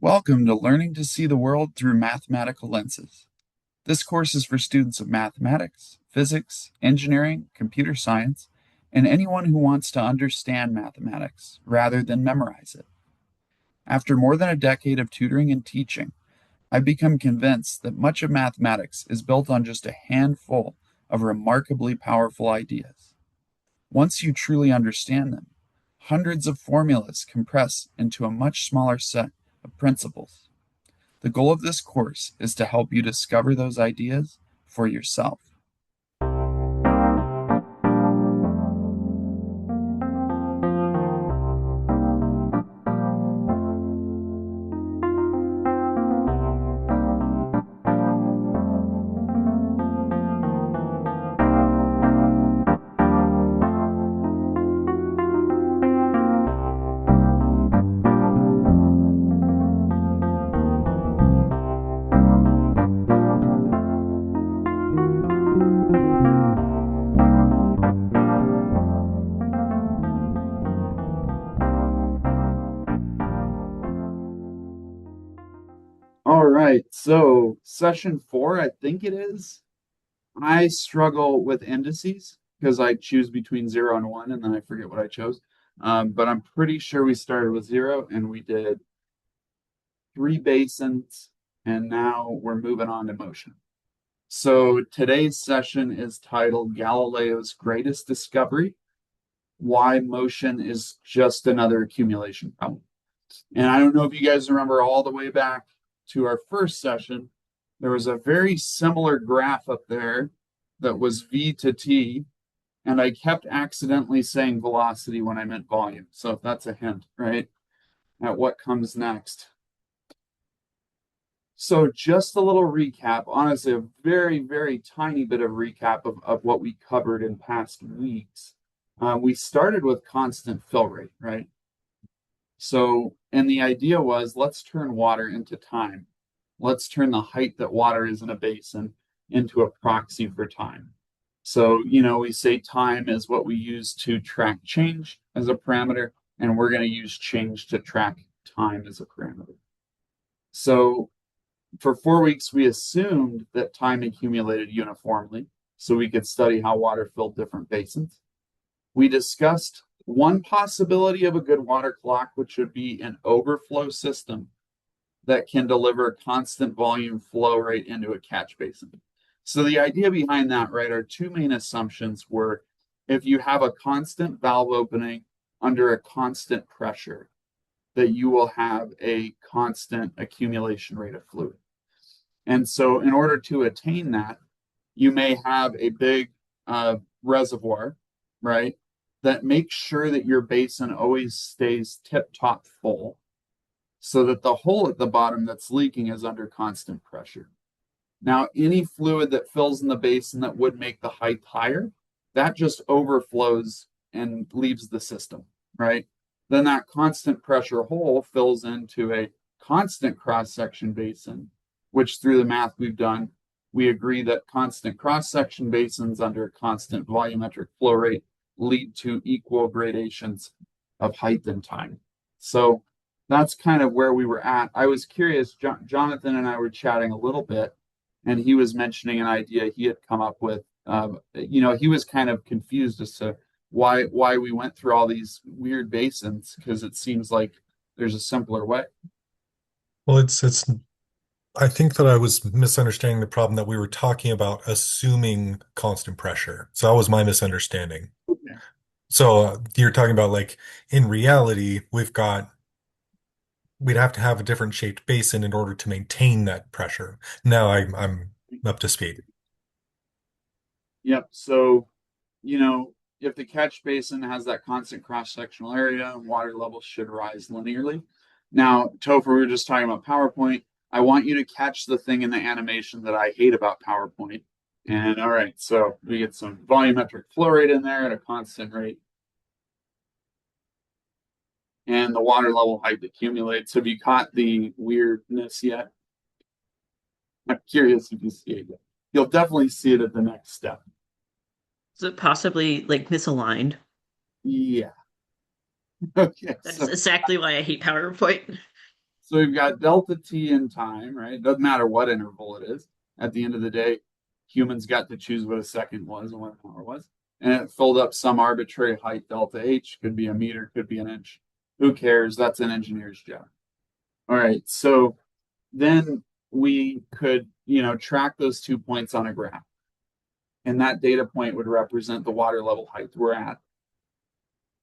Welcome to Learning to See the World Through Mathematical Lenses. This course is for students of mathematics, physics, engineering, computer science, and anyone who wants to understand mathematics rather than memorize it. After more than a decade of tutoring and teaching, I've become convinced that much of mathematics is built on just a handful of remarkably powerful ideas. Once you truly understand them, hundreds of formulas compress into a much smaller set of principles. The goal of this course is to help you discover those ideas for yourself. All right, so session 4, I think it is. I struggle with indices because I choose between 0 and 1, and then I forget what I chose. But I'm pretty sure we started with 0 and we did 3 basins, and now we're moving on to motion. So today's session is titled Galileo's Greatest Discovery: Why Motion is Just Another Accumulation Problem. And I don't know if you guys remember all the way back to our first session, there was a very similar graph up there that was V to T, and I kept accidentally saying velocity when I meant volume. So if that's a hint, right, at what comes next. So just a little recap, honestly, a very, very tiny bit of recap of what we covered in past weeks. We started with constant fill rate, right? So, and the idea was, let's turn water into time. Let's turn the height that water is in a basin into a proxy for time. So, we say time is what we use to track change as a parameter, and we're going to use change to track time as a parameter. So for 4 weeks, we assumed that time accumulated uniformly so we could study how water filled different basins. We discussed one possibility of a good water clock, which would be an overflow system that can deliver constant volume flow rate into a catch basin. So the idea behind that, right, our two main assumptions were if you have a constant valve opening under a constant pressure, that you will have a constant accumulation rate of fluid. And so in order to attain that, you may have a big reservoir, right, that makes sure that your basin always stays tip-top full so that the hole at the bottom that's leaking is under constant pressure. Now, any fluid that fills in the basin that would make the height higher, that just overflows and leaves the system, right? Then that constant pressure hole fills into a constant cross-section basin, which through the math we've done, we agree that constant cross-section basins under constant volumetric flow rate lead to equal gradations of height and time. So that's kind of where we were at. I was curious, Jonathan and I were chatting a little bit, and he was mentioning an idea he had come up with. He was kind of confused as to why we went through all these weird basins, because it seems like there's a simpler way. Well, it's I think that I was misunderstanding the problem that we were talking about assuming constant pressure. So that was my misunderstanding. Okay. So you're talking about like in reality, we'd have to have a different shaped basin in order to maintain that pressure. Now I'm up to speed. Yep. So, if the catch basin has that constant cross-sectional area, water levels should rise linearly. Now, Topher, we were just talking about PowerPoint. I want you to catch the thing in the animation that I hate about PowerPoint. And all right, so we get some volumetric flow rate in there at a constant rate. And the water level height accumulates. Have you caught the weirdness yet? I'm curious if you see it yet. You'll definitely see it at the next step. Is it possibly like misaligned? Yeah. Okay. That's So exactly why I hate PowerPoint. So we've got delta t in time, right? Doesn't matter what interval it is. At the end of the day, humans got to choose what a second was and what an hour was. And it filled up some arbitrary height, delta h, could be a meter, could be an inch. Who cares? That's an engineer's job. All right, so then we could, track those 2 points on a graph. And that data point would represent the water level height we're at.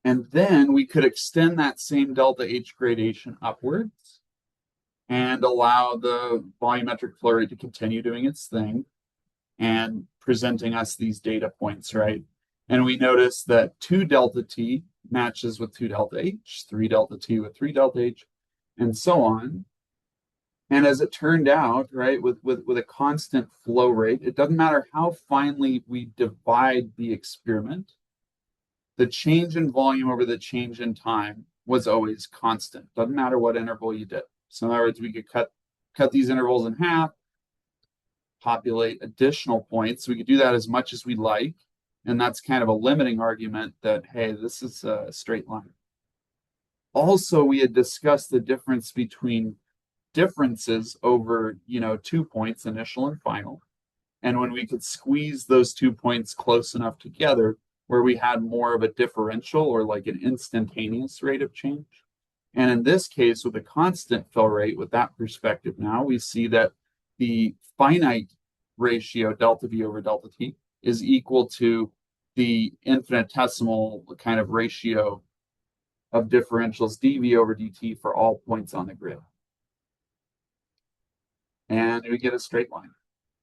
And then we could extend that same delta H gradation upwards and allow the volumetric flow rate to continue doing its thing and presenting us these data points, right? And we notice that 2 delta T matches with 2 delta H, 3 delta T with 3 delta H, and so on. And as it turned out, right, with a constant flow rate, it doesn't matter how finely we divide the experiment, the change in volume over the change in time was always constant. Doesn't matter what interval you did. So in other words, we could cut these intervals in half, populate additional points. We could do that as much as we like. And that's kind of a limiting argument that, hey, this is a straight line. Also, we had discussed the difference between differences over 2 points, initial and final, and when we could squeeze those 2 points close enough together where we had more of a differential or like an instantaneous rate of change. And in this case, with a constant fill rate, with that perspective now, we see that the finite ratio delta v over delta t is equal to the infinitesimal kind of ratio of differentials dv over dt for all points on the grid. And we get a straight line.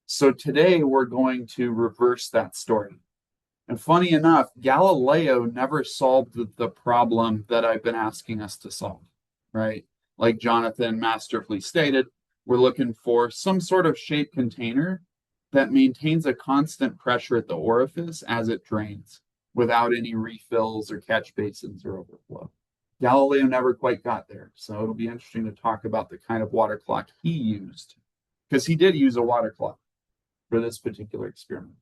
So today we're going to reverse that story. And funny enough, Galileo never solved the problem that I've been asking us to solve, right? Like Jonathan masterfully stated, we're looking for some sort of shaped container that maintains a constant pressure at the orifice as it drains without any refills or catch basins or overflow. Galileo never quite got there. So it'll be interesting to talk about the kind of water clock he used, because he did use a water clock for this particular experiment.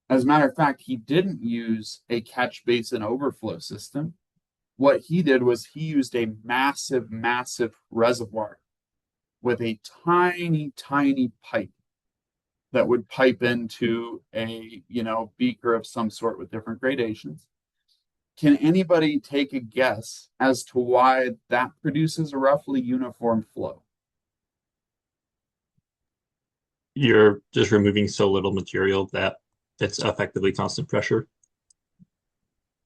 As a matter of fact, he didn't use a catch basin overflow system. What he did was he used a massive, massive reservoir with a tiny, tiny pipe that would pipe into a, beaker of some sort with different gradations. Can anybody take a guess as to why that produces a roughly uniform flow? You're just removing so little material that it's effectively constant pressure.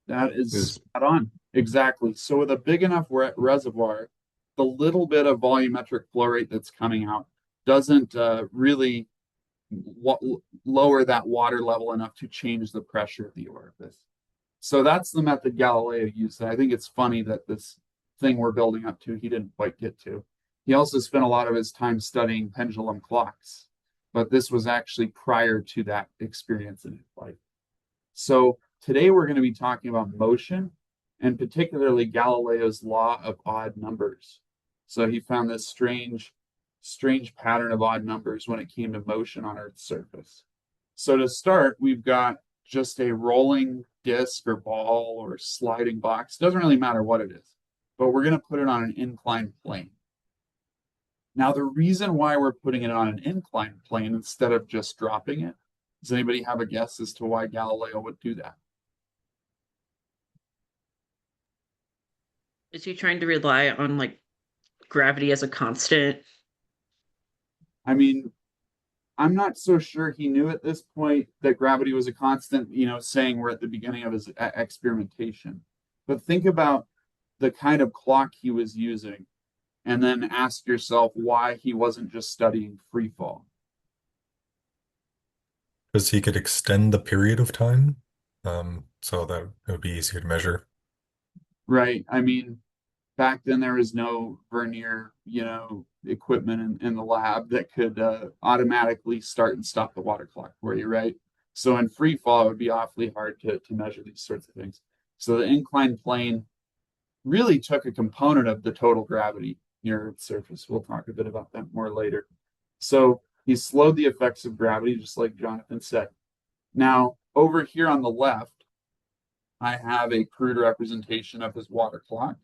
That is spot on. Exactly. So with a big enough reservoir, the little bit of volumetric flow rate that's coming out doesn't really lower that water level enough to change the pressure of the orifice. So that's the method Galileo used. I think it's funny that this thing we're building up to, he didn't quite get to. He also spent a lot of his time studying pendulum clocks, but this was actually prior to that experience in his life. So today we're going to be talking about motion, and particularly Galileo's law of odd numbers. So he found this strange pattern of odd numbers when it came to motion on Earth's surface. So to start, we've got just a rolling disc or ball or sliding box. Doesn't really matter what it is, but we're going to put it on an inclined plane. Now, the reason why we're putting it on an inclined plane instead of just dropping it, does anybody have a guess as to why Galileo would do that? Is he trying to rely on like gravity as a constant? I mean, I'm not so sure he knew at this point that gravity was a constant, saying we're at the beginning of his experimentation. But think about the kind of clock he was using, and then ask yourself why he wasn't just studying free fall. Because he could extend the period of time, so that it would be easier to measure. Right. I mean, back then there was no vernier, equipment in the lab that could automatically start and stop the water clock for you, right? So in free fall, it would be awfully hard to measure these sorts of things. So the inclined plane really took a component of the total gravity near Earth's surface. We'll talk a bit about that more later. So he slowed the effects of gravity, just like Jonathan said. Now, over here on the left, I have a crude representation of his water clock.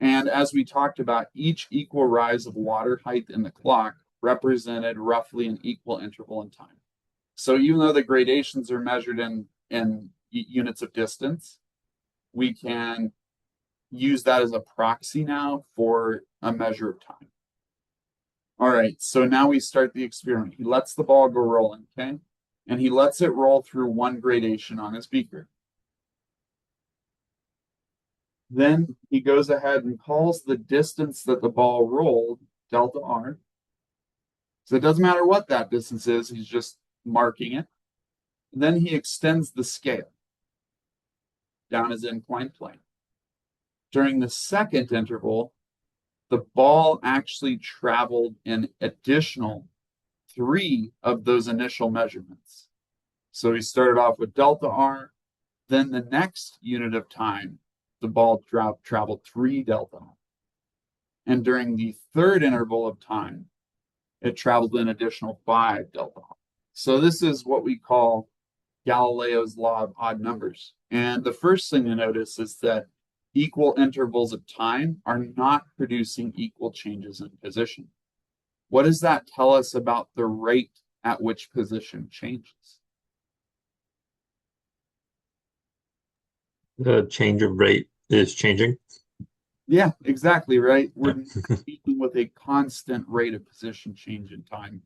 And as we talked about, each equal rise of water height in the clock represented roughly an equal interval in time. So even though the gradations are measured in units of distance, we can use that as a proxy now for a measure of time. All right, so now we start the experiment. He lets the ball go rolling, okay? And he lets it roll through one gradation on his beaker. Then he goes ahead and calls the distance that the ball rolled delta r. So it doesn't matter what that distance is, he's just marking it. Then he extends the scale down his inclined plane. During the second interval, the ball actually traveled an additional 3 of those initial measurements. So he started off with delta r, then the next unit of time, the ball traveled 3 delta r. And during the third interval of time, it traveled an additional 5 delta r. So this is what we call Galileo's law of odd numbers. And the first thing to notice is that equal intervals of time are not producing equal changes in position. What does that tell us about the rate at which position changes? The change of rate is changing. Yeah, exactly, right? We're speaking with a constant rate of position change in time.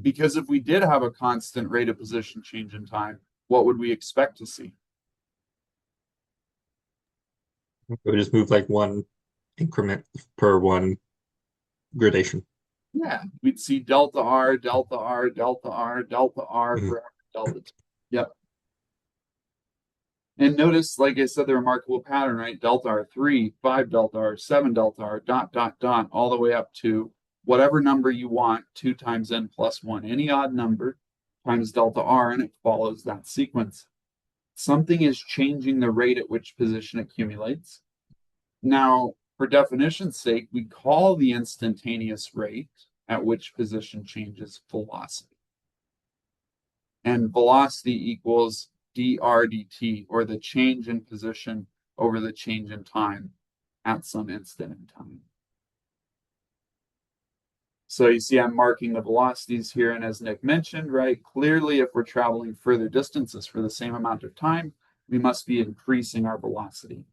Because if we did have a constant rate of position change in time, what would we expect to see? It would just move like one increment per one gradation. Yeah, we'd see delta R, delta R, delta R, delta R Mhm. for delta T. Yep. And notice, like I said, the remarkable pattern, right? Delta R 3, 5 delta R, 7 delta R, dot, dot, dot, all the way up to whatever number you want, 2 times n plus 1. Any odd number times delta R, and it follows that sequence. Something is changing the rate at which position accumulates. Now, for definition's sake, we call the instantaneous rate at which position changes velocity. And velocity equals dr dt, or the change in position over the change in time at some instant in time. So you see I'm marking the velocities here, and as Nick mentioned, right, clearly if we're traveling further distances for the same amount of time, we must be increasing our velocity.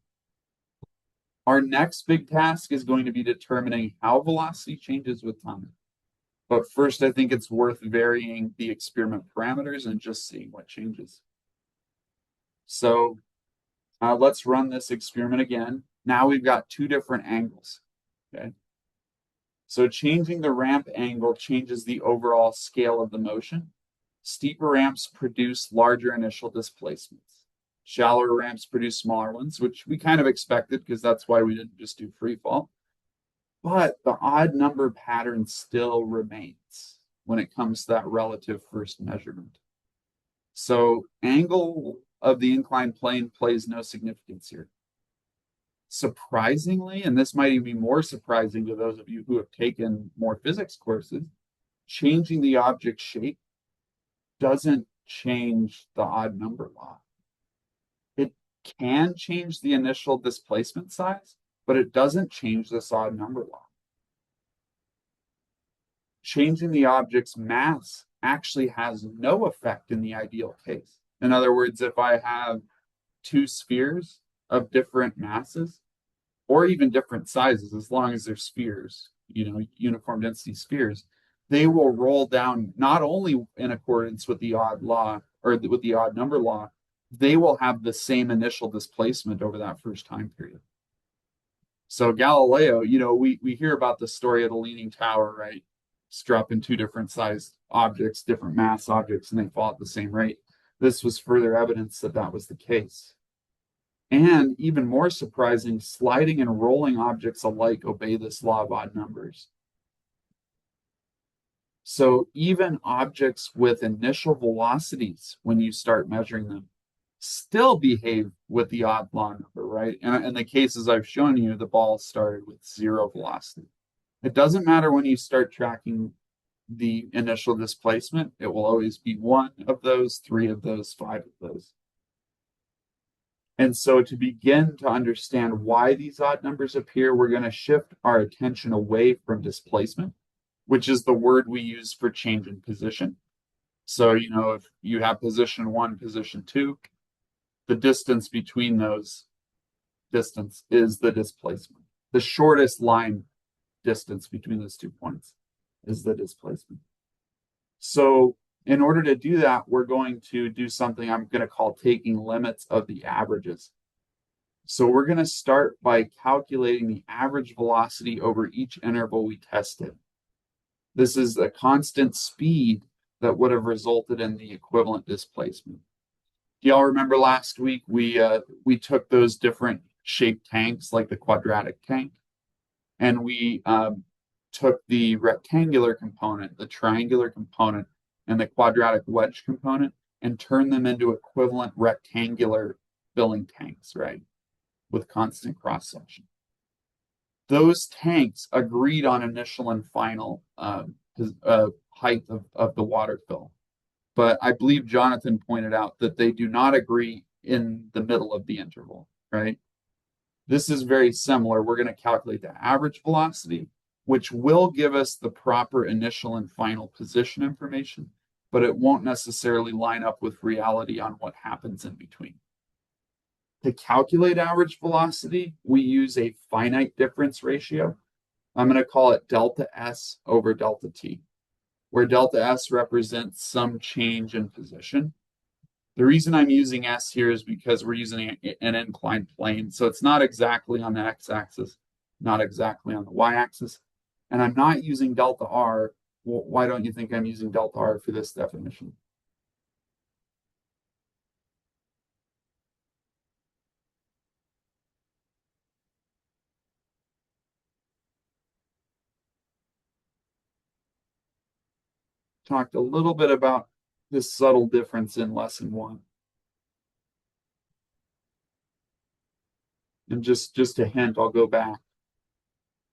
Our next big task is going to be determining how velocity changes with time. But first, I think it's worth varying the experiment parameters and just seeing what changes. So let's run this experiment again. Now we've got 2 different angles, okay? So changing the ramp angle changes the overall scale of the motion. Steeper ramps produce larger initial displacements. Shallower ramps produce smaller ones, which we kind of expected because that's why we didn't just do free fall. But the odd number pattern still remains when it comes to that relative first measurement. So angle of the inclined plane plays no significance here. Surprisingly, and this might even be more surprising to those of you who have taken more physics courses, changing the object shape doesn't change the odd number law. It can change the initial displacement size, but it doesn't change this odd number law. Changing the object's mass actually has no effect in the ideal case. In other words, if I have 2 spheres of different masses, or even different sizes, as long as they're spheres, uniform density spheres, they will roll down not only in accordance with the odd law or with the odd number law, they will have the same initial displacement over that first time period. So Galileo, we hear about the story of the Leaning Tower, right? Dropping 2 different sized objects, different mass objects, and they fall at the same rate. This was further evidence that that was the case. And even more surprising, sliding and rolling objects alike obey this law of odd numbers. So even objects with initial velocities, when you start measuring them, still behave with the odd law number, right? And in the cases I've shown you, the ball started with 0 velocity. It doesn't matter when you start tracking the initial displacement. It will always be 1 of those, 3 of those, 5 of those. And so to begin to understand why these odd numbers appear, we're going to shift our attention away from displacement, which is the word we use for change in position. So, if you have position 1, position 2, the distance between those distance is the displacement. The shortest line distance between those 2 points is the displacement. So in order to do that, we're going to do something I'm going to call taking limits of the averages. So we're going to start by calculating the average velocity over each interval we tested. This is a constant speed that would have resulted in the equivalent displacement. Do y'all remember last week we took those different shaped tanks, like the quadratic tank, and we took the rectangular component, the triangular component, and the quadratic wedge component, and turned them into equivalent rectangular filling tanks, right? With constant cross section. Those tanks agreed on initial and final height of the water fill. But I believe Jonathan pointed out that they do not agree in the middle of the interval, right? This is very similar. We're going to calculate the average velocity, which will give us the proper initial and final position information, but it won't necessarily line up with reality on what happens in between. To calculate average velocity, we use a finite difference ratio. I'm going to call it delta S over delta T, where delta S represents some change in position. The reason I'm using S here is because we're using an inclined plane, so it's not exactly on the x-axis, not exactly on the y-axis, and I'm not using delta R. Well, why don't you think I'm using delta R for this definition? Talked a little bit about this subtle difference in lesson 1. And just a hint, I'll go back.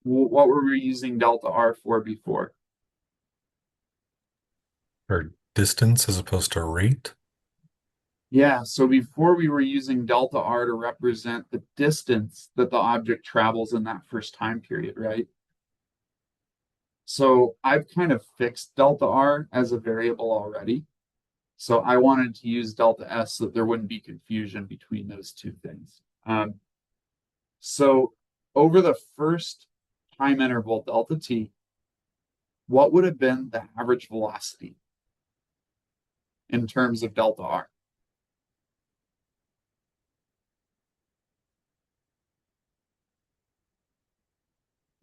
What were we using delta R for before? Or distance as opposed to rate? Yeah, so before we were using delta R to represent the distance that the object travels in that first time period, right? So I've kind of fixed delta R as a variable already. So I wanted to use delta S so that there wouldn't be confusion between those two things. So over the first time interval, delta T, what would have been the average velocity in terms of delta R?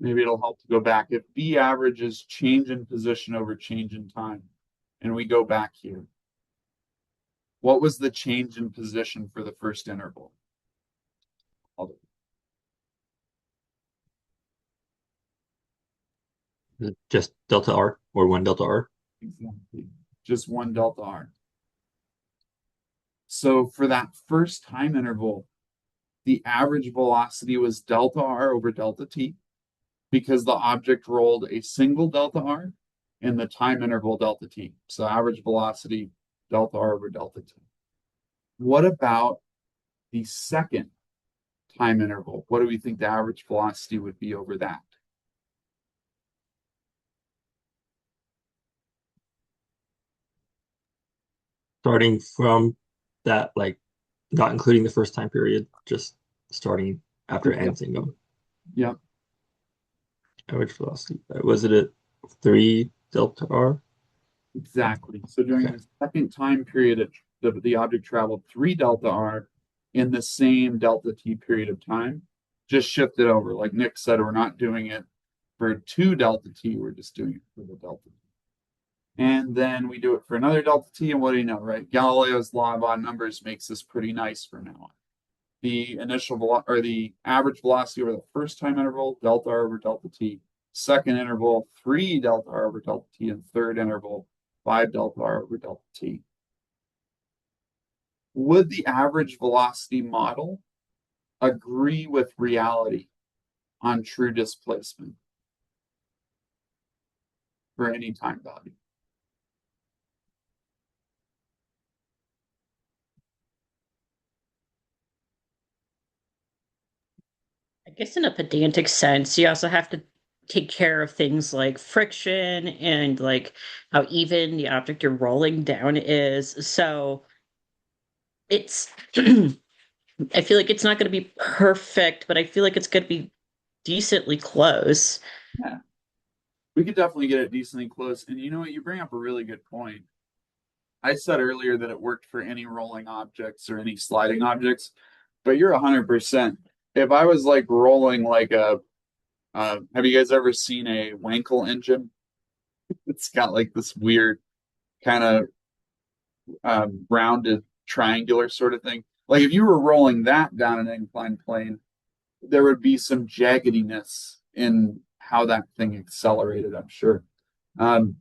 Maybe it'll help to go back. If B average is change in position over change in time, and we go back here, what was the change in position for the first interval? Just delta R or 1 delta R? Exactly. Just 1 delta R. So for that first time interval, the average velocity was delta R over delta T because the object rolled a single delta R in the time interval delta T. So average velocity delta R over delta T. What about the second time interval? What do we think the average velocity would be over that? Starting from that, like not including the first time period, just starting after Yep. ends and going. Yep. Average velocity. Was it at 3 delta R? Exactly. So during the second time period, the object traveled 3 delta R in the same delta T period of time. Just shift it over. Like Nick said, we're not doing it for 2 delta T, we're just doing it for the delta T. And then we do it for another delta T, and what do you know, right? Galileo's law of odd numbers makes this pretty nice from now on. The the average velocity over the first time interval, delta R over delta T. Second interval, 3 delta R over delta T, and third interval, 5 delta R over delta T. Would the average velocity model agree with reality on true displacement for any time value? guess in a pedantic sense, you also have to take care of things like friction and like how even the object you're rolling down is. So it's I feel like it's not going to be perfect, but I feel like it's going to be decently close. Yeah, we could definitely get it decently close. And you know what? You bring up a really good point. I said earlier that it worked for any rolling objects or any sliding objects, but you're 100%. If I was like rolling like have you guys ever seen a Wankel engine? It's got like this weird kind of rounded triangular sort of thing. Like if you were rolling that down an inclined plane, there would be some jaggediness in how that thing accelerated, I'm sure. Um,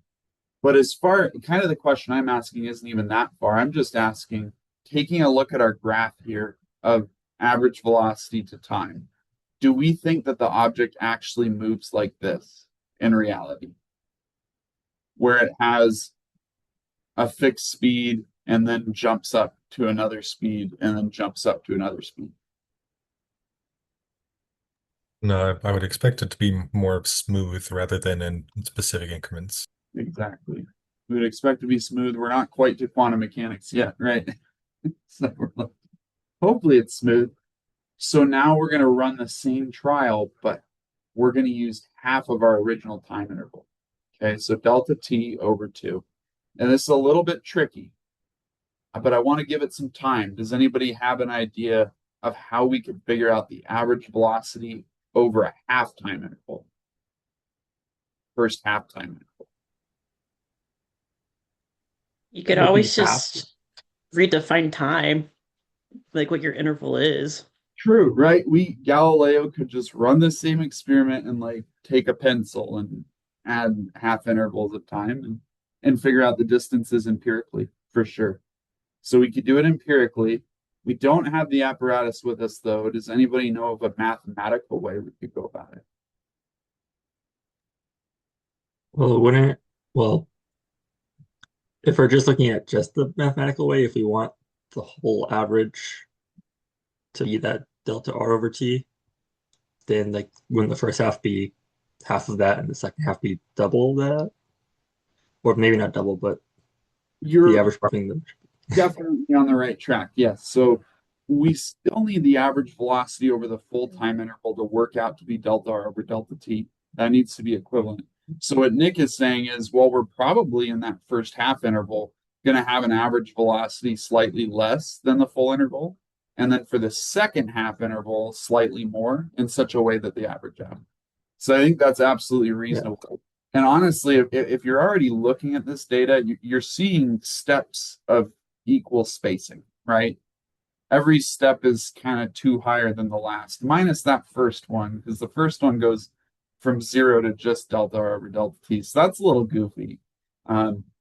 but as far kind of the question I'm asking isn't even that far. I'm just asking, taking a look at our graph here of average velocity to time, do we think that the object actually moves like this in reality, where it has a fixed speed and then jumps up to another speed and then jumps up to another speed? No, I would expect it to be more smooth rather than in specific increments. Exactly. We would expect to be smooth. We're not quite to quantum mechanics yet, right? So hopefully it's smooth. So now we're going to run the same trial, but we're going to use half of our original time interval. Okay, so delta t over 2. And this is a little bit tricky, but I want to give it some time. Does anybody have an idea of how we could figure out the average velocity over a half time interval? First half time interval. You could That would be always half. just redefine time, like what your interval is. True, right? Galileo could just run the same experiment and like take a pencil and add half intervals of time and figure out the distances empirically for sure. So we could do it empirically. We don't have the apparatus with us though. Does anybody know of a mathematical way we could go about it? Well, it wouldn't, well, if we're just looking at just the mathematical way, if we want the whole average to be that delta R over T, then like wouldn't the first half be half of that and the second half be double that? Or maybe not double, but the You're average between them. definitely on the right track. Yes. So we still need the average velocity over the full time interval to work out to be delta R over delta T. That needs to be equivalent. So what Nick is saying is, well, we're probably in that first half interval going to have an average velocity slightly less than the full interval. And then for the second half interval, slightly more in such a way that they average out. So I think that's absolutely reasonable. And honestly, if you're already looking at this data, you're seeing steps of equal spacing, right? Every step is kind of two higher than the last, minus that first one, because the first one goes from 0 to just delta R over delta T. So that's a little goofy.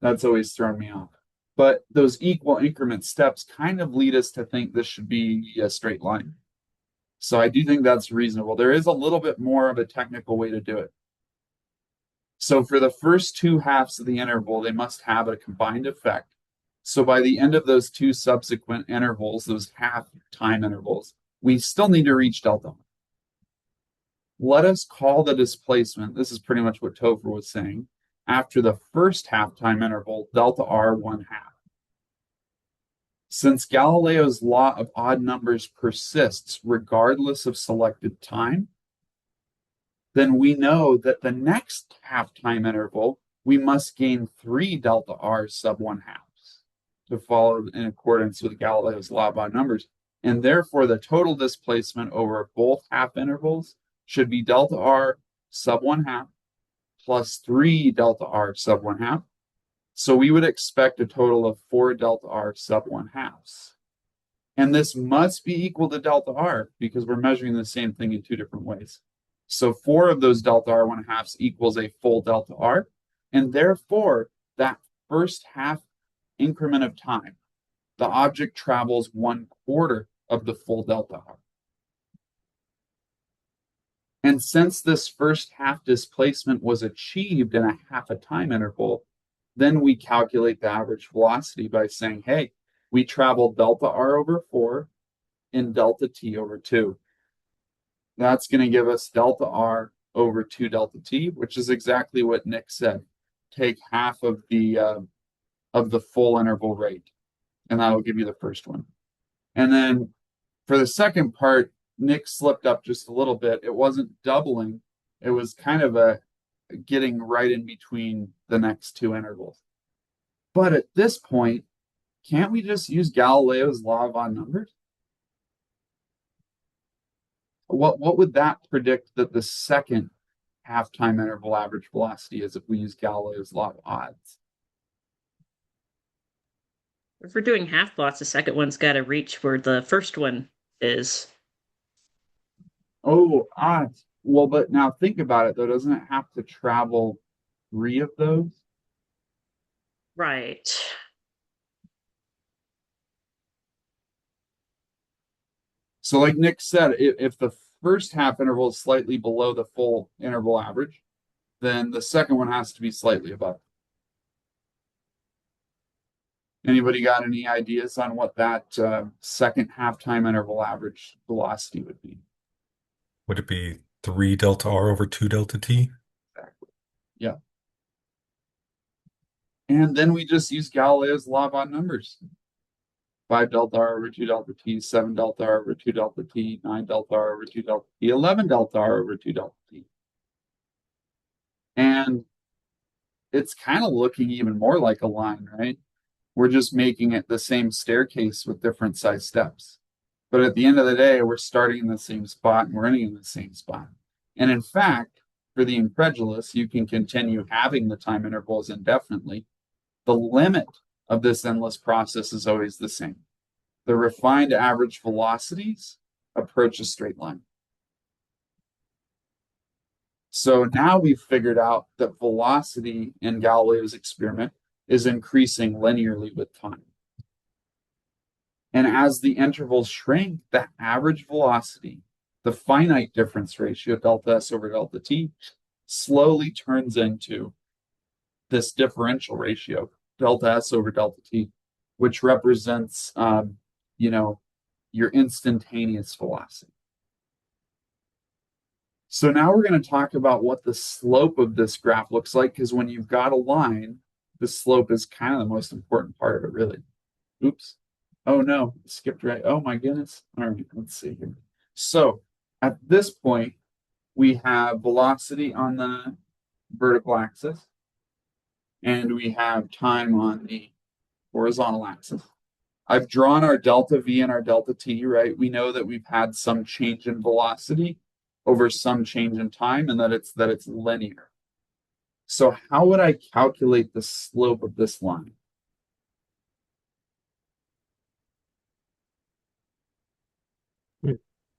That's always thrown me off. But those equal increment steps kind of lead us to think this should be a straight line. So I do think that's reasonable. There is a little bit more of a technical way to do it. So for the first two halves of the interval, they must have a combined effect. So by the end of those two subsequent intervals, those half time intervals, we still need to reach delta. Let us call the displacement, this is pretty much what Topher was saying, after the first half time interval, delta R 1/2. Since Galileo's law of odd numbers persists regardless of selected time, then we know that the next half time interval, we must gain 3 delta R sub 1/2 to follow in accordance with Galileo's law of odd numbers. And therefore, the total displacement over both half intervals should be delta R sub 1/2 plus 3 delta R sub 1/2. So we would expect a total of 4 delta R sub 1/2. And this must be equal to delta R because we're measuring the same thing in two different ways. So 4 of those delta R 1/2 equals a full delta R. And therefore, that first half increment of time, the object travels 1/4 of the full delta R. And since this first half displacement was achieved in a half a time interval, then we calculate the average velocity by saying, hey, we traveled delta R over 4 and delta T over 2. That's going to give us delta R over 2 delta T, which is exactly what Nick said. Take half of the full interval rate, and that'll give you the first one. And then for the second part, Nick slipped up just a little bit. It wasn't doubling. It was kind of a getting right in between the next two intervals. But at this point, can't we just use Galileo's law of odd numbers? What would that predict that the second half-time interval average velocity is if we use Galileo's law of odds? If we're doing half plots, the second one's got to reach where the first one is. Oh, odds. Well, but now think about it, though. Doesn't it have to travel 3 of those? Right. So like Nick said, if the first half interval is slightly below the full interval average, then the second one has to be slightly above. Anybody got any ideas on what that second half-time interval average velocity would be? Would it be 3 delta R over 2 delta T? Exactly. Yeah. And then we just use Galileo's law of odd numbers. 5 delta R over 2 delta T, 7 delta R over 2 delta T, 9 delta R over 2 delta T, 11 delta R over 2 delta T. And it's kind of looking even more like a line, right? We're just making it the same staircase with different size steps. But at the end of the day, we're starting in the same spot and we're ending in the same spot. And in fact, for the incredulous, you can continue having the time intervals indefinitely. The limit of this endless process is always the same. The refined average velocities approach a straight line. So now we've figured out that velocity in Galileo's experiment is increasing linearly with time. And as the intervals shrink, the average velocity, the finite difference ratio, delta S over delta T, slowly turns into this differential ratio, delta S over delta T, which represents, your instantaneous velocity. So now we're going to talk about what the slope of this graph looks like, because when you've got a line, the slope is kind of the most important part of it, really. Oops. Oh no, skipped right. Oh my goodness. All right, let's see here. So at this point, we have velocity on the vertical axis, and we have time on the horizontal axis. I've drawn our delta V and our delta T, right? We know that we've had some change in velocity over some change in time, and that it's linear. So how would I calculate the slope of this line?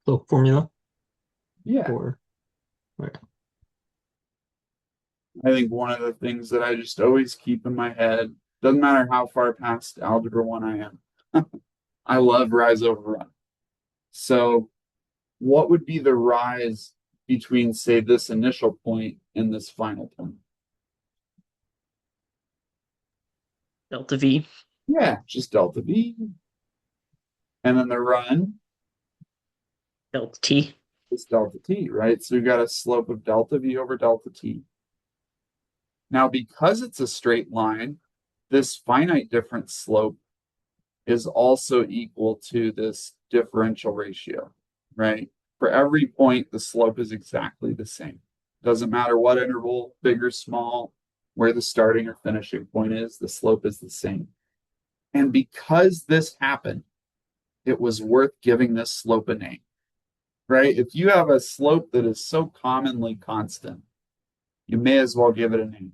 So formula? Yeah. Or right. I think one of the things that I just always keep in my head, doesn't matter how far past Algebra 1 I am, I love rise over run. So what would be the rise between, say, this initial point and this final point? Delta V. Yeah, just delta V. And then the run Delta T. is delta T, right? So we've got a slope of delta V over delta T. Now, because it's a straight line, this finite difference slope is also equal to this differential ratio, right? For every point, the slope is exactly the same. Doesn't matter what interval, big or small, where the starting or finishing point is, the slope is the same. And because this happened, it was worth giving this slope a name, right? If you have a slope that is so commonly constant, you may as well give it a name.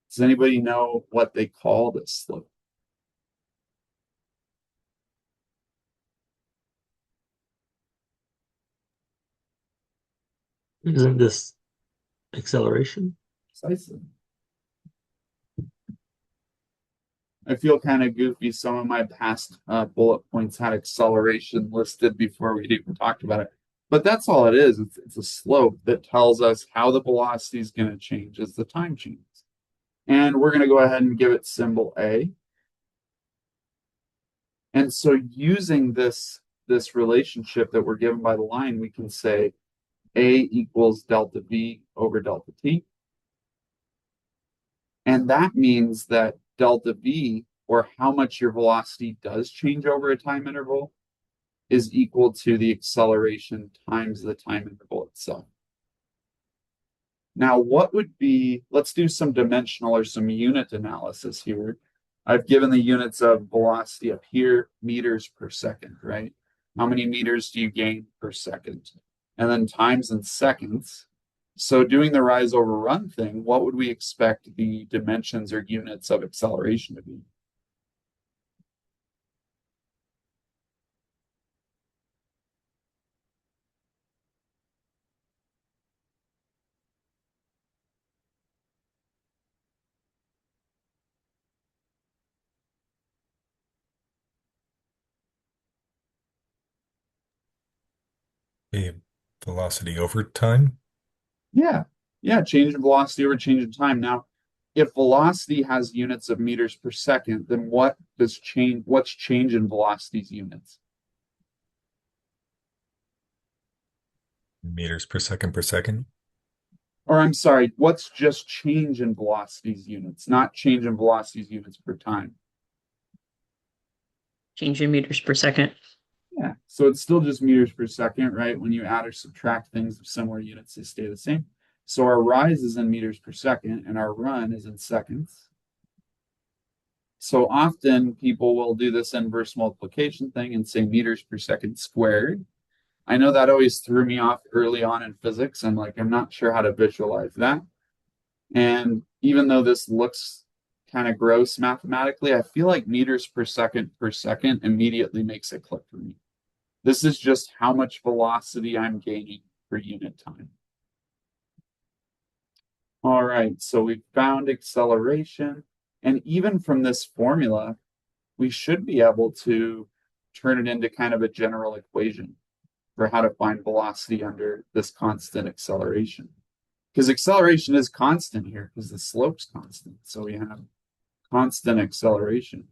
Does anybody know what they call this slope? Isn't this acceleration? Precisely. I feel kind of goofy. Some of my past bullet points had acceleration listed before we even talked about it. But that's all it is. It's a slope that tells us how the velocity is going to change as the time changes. And we're going to go ahead and give it symbol A. And so using this relationship that we're given by the line, we can say A equals delta V over delta T. And that means that delta V, or how much your velocity does change over a time interval, is equal to the acceleration times the time interval itself. Now, what would be, let's do some dimensional or some unit analysis here. I've given the units of velocity up here, meters per second, right? How many meters do you gain per second? And then times in seconds. So doing the rise over run thing, what would we expect the dimensions or units of acceleration to be? A velocity over time. Yeah, yeah, change in velocity over change in time. Now, if velocity has units of meters per second, then what's change in velocity's units? Meters per second per second. Or I'm sorry, what's just change in velocity's units, not change in velocity's units per time? Change in meters per second. Yeah, so it's still just meters per second, right? When you add or subtract things of similar units, they stay the same. So our rise is in meters per second and our run is in seconds. So often people will do this inverse multiplication thing and say meters per second squared. I know that always threw me off early on in physics. And like, I'm not sure how to visualize that. And even though this looks kind of gross mathematically, I feel like meters per second immediately makes it click for me. This is just how much velocity I'm gaining per unit time. All right, so we found acceleration. And even from this formula, we should be able to turn it into kind of a general equation for how to find velocity under this constant acceleration. Because acceleration is constant here because the slope's constant. So we have constant acceleration.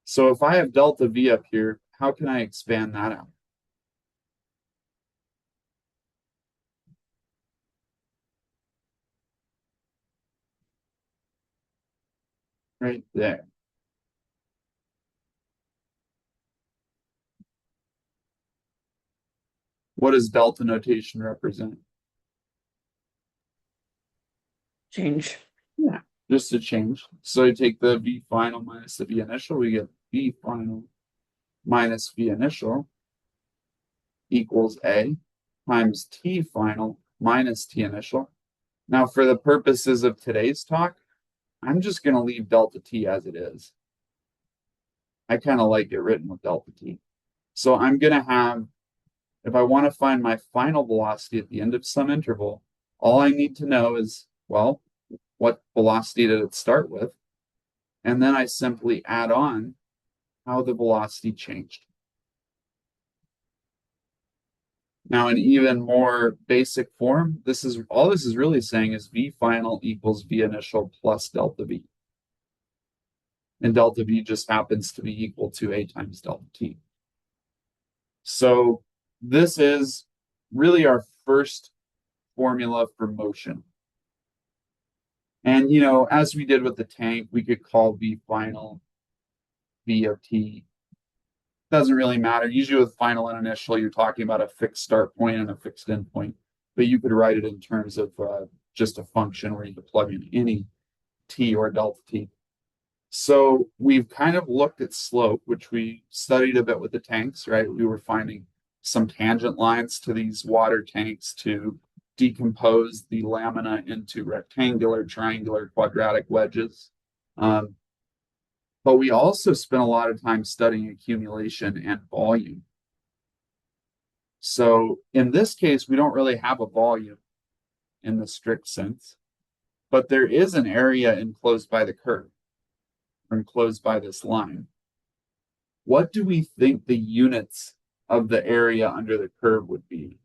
So if I have delta V up here, how can I expand that out? Right there. What does delta notation represent? Change. Yeah, just a change. So you take the V final minus the V initial, we get V final minus V initial equals A times T final minus T initial. Now, for the purposes of today's talk, I'm just going to leave delta T as it is. I kind of like it written with delta T. So I'm going to have, if I want to find my final velocity at the end of some interval, all I need to know is, well, what velocity did it start with? And then I simply add on how the velocity changed. Now, in even more basic form, this is really saying is V final equals V initial plus delta V. And delta V just happens to be equal to A times delta T. So this is really our first formula for motion. And, as we did with the tank, we could call V final V of T. Doesn't really matter. Usually with final and initial, you're talking about a fixed start point and a fixed end point. But you could write it in terms of just a function where you could plug in any T or delta T. So we've kind of looked at slope, which we studied a bit with the tanks, right? We were finding some tangent lines to these water tanks to decompose the lamina into rectangular, triangular, quadratic wedges. But we also spent a lot of time studying accumulation and volume. So in this case, we don't really have a volume in the strict sense, but there is an area enclosed by the curve, or enclosed by this line. What do we think the units of the area under the curve would be?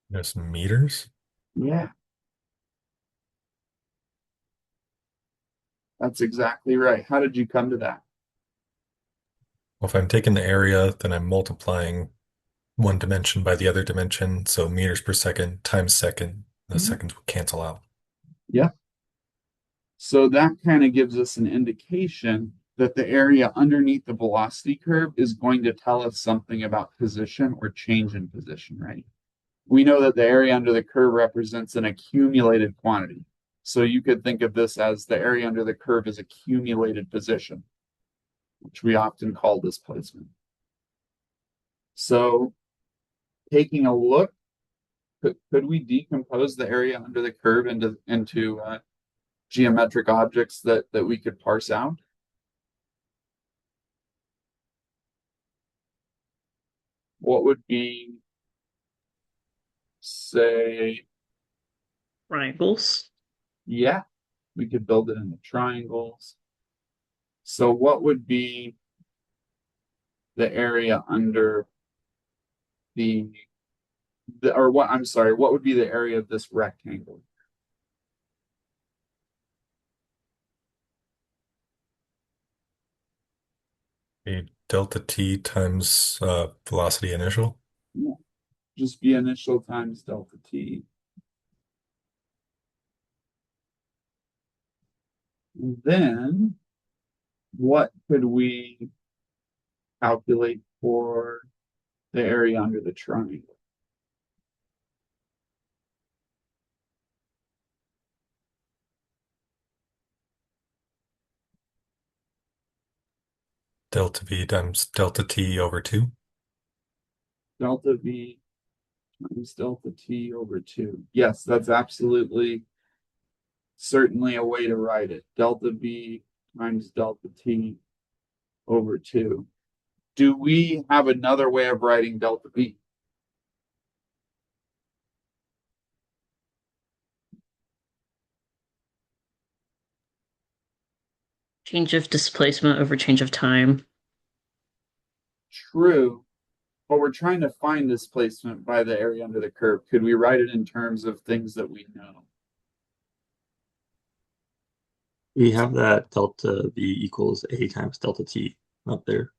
There's meters. Yeah. That's exactly right. How did you come to that? Well, if I'm taking the area, then I'm multiplying one dimension by the other dimension. So meters per second times second, the Mhm. seconds would cancel out. Yeah. So that kind of gives us an indication that the area underneath the velocity curve is going to tell us something about position or change in position, right? We know that the area under the curve represents an accumulated quantity. So you could think of this as the area under the curve is accumulated position, which we often call displacement. So taking a look, could we decompose the area under the curve into geometric objects that we could parse out? What would be, say, Triangles. yeah, we could build it into triangles. So what would be the area under or what, I'm sorry, what would be the area of this rectangle? A delta t times velocity initial. Yeah, just be initial times delta t. And then what could we calculate for the area under the triangle? Delta v times delta t over 2. Delta v times delta t over 2. Yes, that's absolutely certainly a way to write it. Delta v times delta t over 2. Do we have another way of writing delta v? Change of displacement over change of time. True, but we're trying to find displacement by the area under the curve. Could we write it in terms of things that we know? We have that delta v equals a times delta t up there.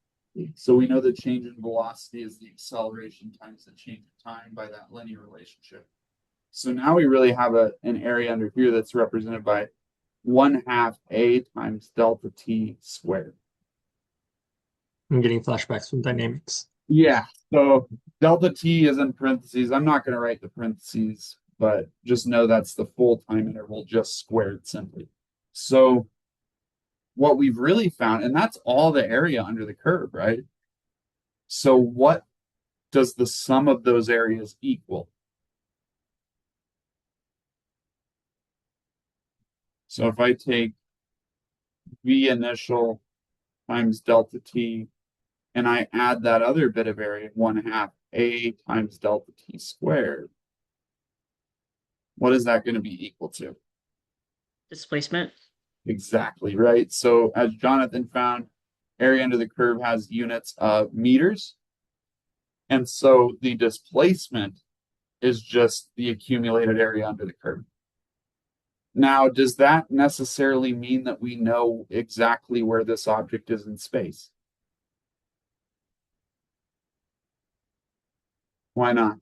So we know the change in velocity is the acceleration times the change of time by that linear relationship. So now we really have an area under here that's represented by 1/2 a times delta t squared. I'm getting flashbacks from dynamics. Yeah, so delta t is in parentheses. I'm not going to write the parentheses, but just know that's the full time interval just squared simply. So what we've really found, and that's all the area under the curve, right? So what does the sum of those areas equal? So if I take v initial times delta t, and I add that other bit of area, 1/2 a times delta t squared, what is that going to be equal to? Displacement. Exactly, right? So as Jonathan found, area under the curve has units of meters. And so the displacement is just the accumulated area under the curve. Now, does that necessarily mean that we know exactly where this object is in space? Why not?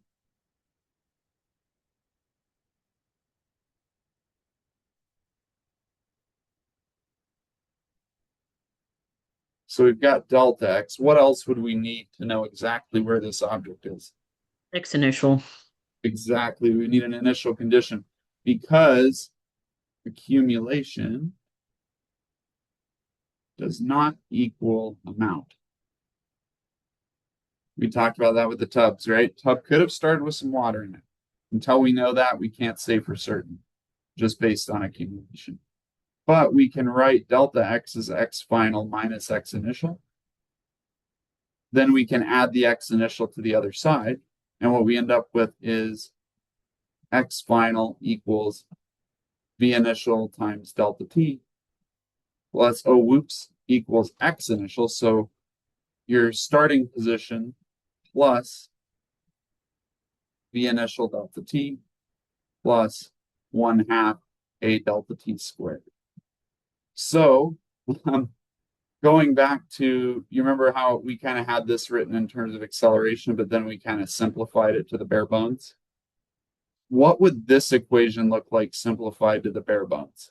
So we've got delta x. What else would we need to know exactly where this object is? X initial. Exactly. We need an initial condition because accumulation does not equal amount. We talked about that with the tubs, right? Tub could have started with some water in it. Until we know that, we can't say for certain, just based on accumulation. But we can write delta x as x final minus x initial. Then we can add the x initial to the other side. And what we end up with is x final equals v initial times delta t plus, oh, whoops, equals x initial. So your starting position plus v initial delta t plus 1/2 a delta t squared. So going back to, you remember how we kind of had this written in terms of acceleration, but then we kind of simplified it to the bare bones? What would this equation look like simplified to the bare bones?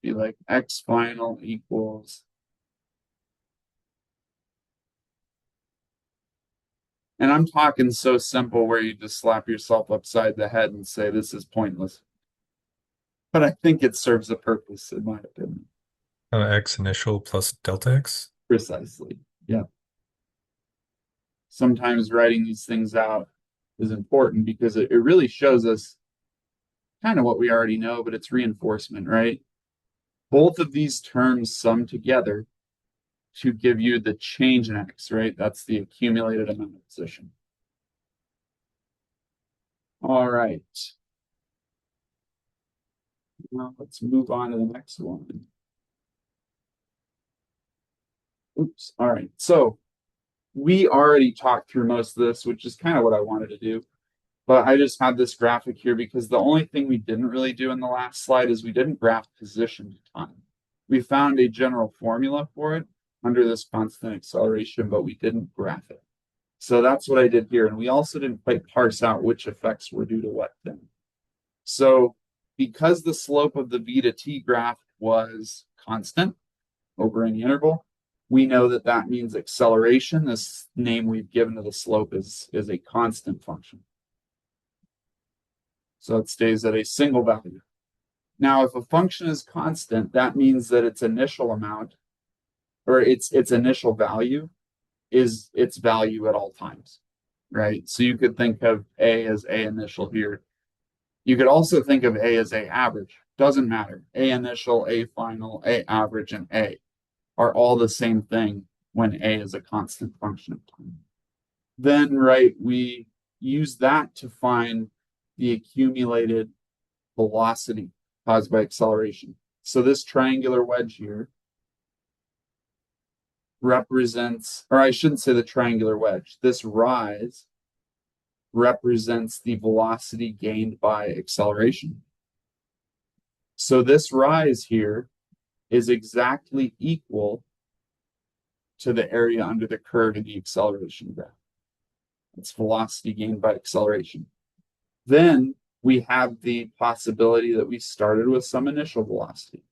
Be like x final equals, and I'm talking so simple where you just slap yourself upside the head and say this is pointless. But I think it serves a purpose, in my opinion. X initial plus delta x. Precisely. Yeah. Sometimes writing these things out is important because it really shows us kind of what we already know, but it's reinforcement, right? Both of these terms sum together to give you the change in x, right? That's the accumulated amount of position. All right. Now let's move on to the next one. Oops. All right. So we already talked through most of this, which is kind of what I wanted to do. But I just had this graphic here because the only thing we didn't really do in the last slide is we didn't graph position to time. We found a general formula for it under this constant acceleration, but we didn't graph it. So that's what I did here. And we also didn't quite parse out which effects were due to what thing. So because the slope of the v to t graph was constant over any interval, we know that that means acceleration, this name we've given to the slope, is a constant function. So it stays at a single value. Now, if a function is constant, that means that its initial amount, or its initial value, is its value at all times, right? So you could think of a as a initial here. You could also think of a as a average. Doesn't matter. A initial, a final, a average, and a are all the same thing when a is a constant function of time. Then, right, we use that to find the accumulated velocity caused by acceleration. So this triangular wedge here represents, or I shouldn't say the triangular wedge, this rise represents the velocity gained by acceleration. So this rise here is exactly equal to the area under the curve in the acceleration graph. It's velocity gained by acceleration. Then we have the possibility that we started with some initial velocity.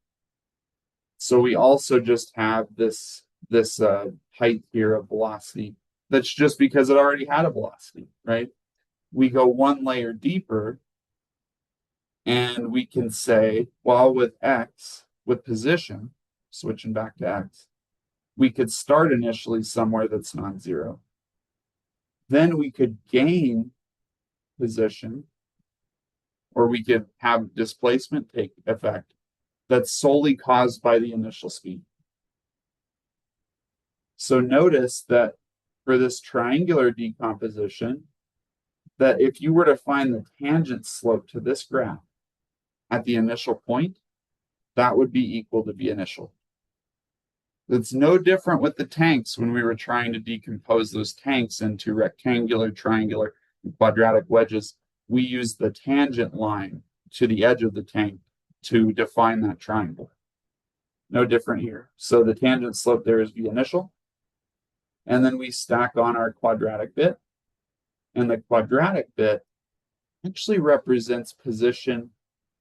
So we also just have this height here of velocity that's just because it already had a velocity, right? We go one layer deeper and we can say, well, with x, with position, switching back to x, we could start initially somewhere that's non-zero. Then we could gain position, or we could have displacement take effect that's solely caused by the initial speed. So notice that for this triangular decomposition, that if you were to find the tangent slope to this graph at the initial point, that would be equal to v initial. It's no different with the tanks when we were trying to decompose those tanks into rectangular, triangular, and quadratic wedges. We used the tangent line to the edge of the tank to define that triangle. No different here. So the tangent slope there is v initial. And then we stack on our quadratic bit. And the quadratic bit actually represents position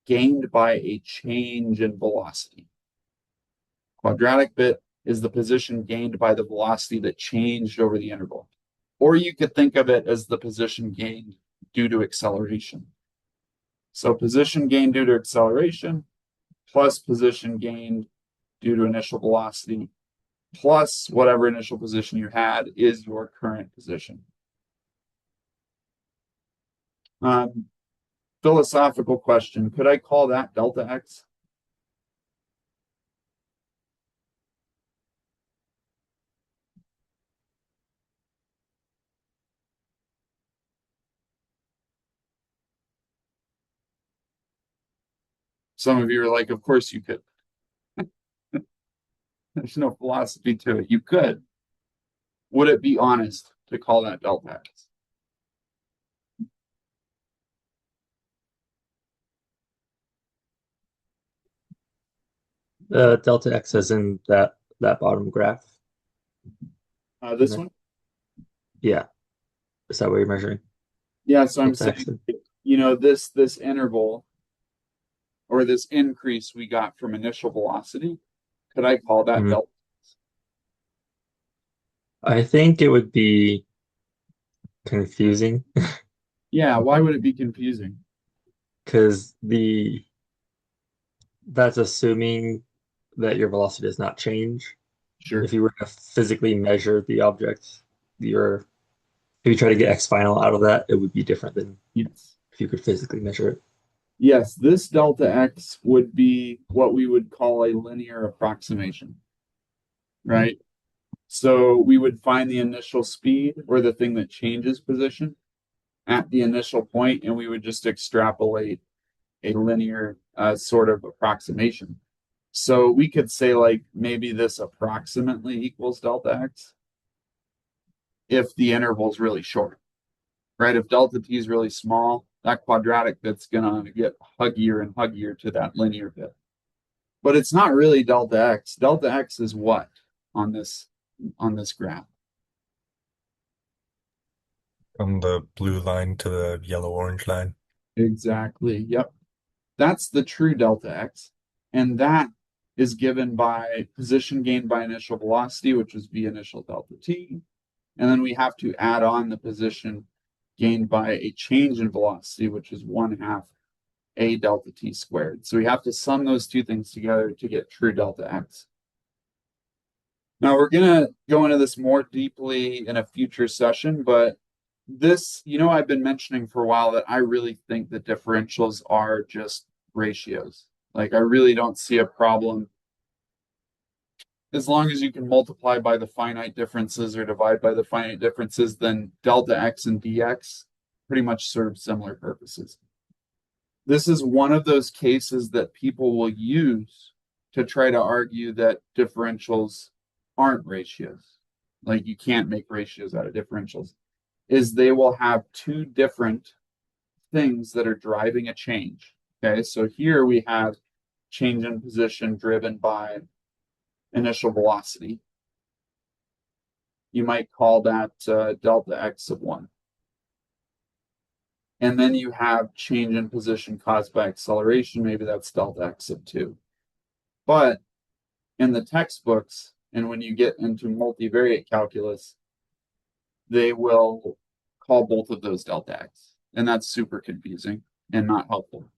gained by a change in velocity. Quadratic bit is the position gained by the velocity that changed over the interval. Or you could think of it as the position gained due to acceleration. So position gained due to acceleration plus position gained due to initial velocity plus whatever initial position you had is your current position. Philosophical question. Could I call that delta x? Some of you are like, of course you could. There's no philosophy to it. You could. Would it be honest to call that delta x? Delta x is in that bottom graph. This one? Yeah. Is that what you're measuring? Yeah, so I'm Delta x saying, this interval or this increase we got from initial velocity, could I call that Mhm. delta? I think it would be confusing Yeah, why would it be confusing? because that's assuming that your velocity does not change. Sure. If you were to physically measure the object, your if you try to get x final out of that, it would be different than Yes. if you could physically measure it. Yes, this delta x would be what we would call a linear approximation, right? So we would find the initial speed or the thing that changes position at the initial point, and we would just extrapolate a linear sort of approximation. So we could say like maybe this approximately equals delta x if the interval is really short, right? If delta t is really small, that quadratic bit's gonna get huggier and huggier to that linear bit. But it's not really delta x. Delta x is what on this graph? From the blue line to the yellow-orange line. Exactly. Yep. That's the true delta x. And that is given by position gained by initial velocity, which is v initial delta t. And then we have to add on the position gained by a change in velocity, which is 1/2 a delta t squared. So we have to sum those two things together to get true delta x. Now we're going to go into this more deeply in a future session, but this, I've been mentioning for a while that I really think that differentials are just ratios. Like I really don't see a problem as long as you can multiply by the finite differences or divide by the finite differences, then delta x and dx pretty much serve similar purposes. This is one of those cases that people will use to try to argue that differentials aren't ratios. Like you can't make ratios out of differentials. Is they will have two different things that are driving a change. Okay, so here we have change in position driven by initial velocity. You might call that delta x of 1. And then you have change in position caused by acceleration. Maybe that's delta x of 2. But in the textbooks, and when you get into multivariate calculus, they will call both of those delta x. And that's super confusing and not helpful.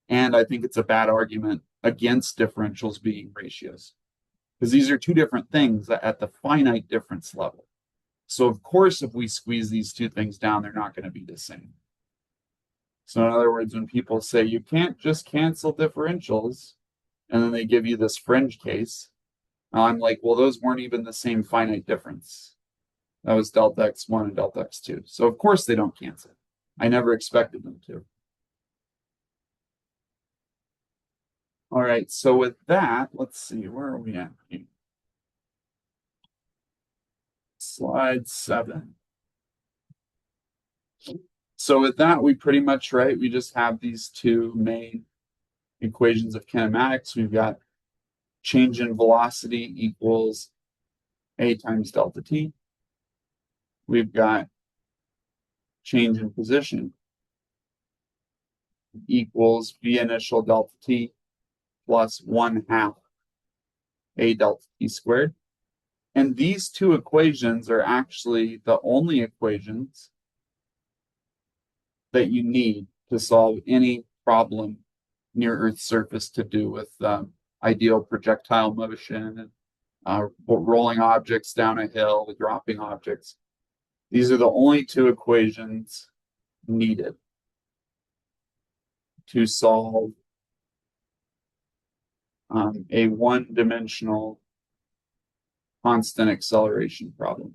And I think it's a bad argument against differentials being ratios, because these are two different things at the finite difference level. So of course, if we squeeze these two things down, they're not going to be the same. So in other words, when people say you can't just cancel differentials, and then they give you this fringe case, I'm like, well, those weren't even the same finite difference. That was delta x1 and delta x2. So of course they don't cancel. I never expected them to. All right, so with that, let's see, where are we at? Slide 7. So with that, we pretty much, right, we just have these two main equations of kinematics. We've got change in velocity equals a times delta t. We've got change in position equals v initial delta t plus 1/2 a delta t squared. And these two equations are actually the only equations that you need to solve any problem near Earth's surface to do with ideal projectile motion and rolling objects down a hill, dropping objects. These are the only two equations needed to solve a one-dimensional constant acceleration problem.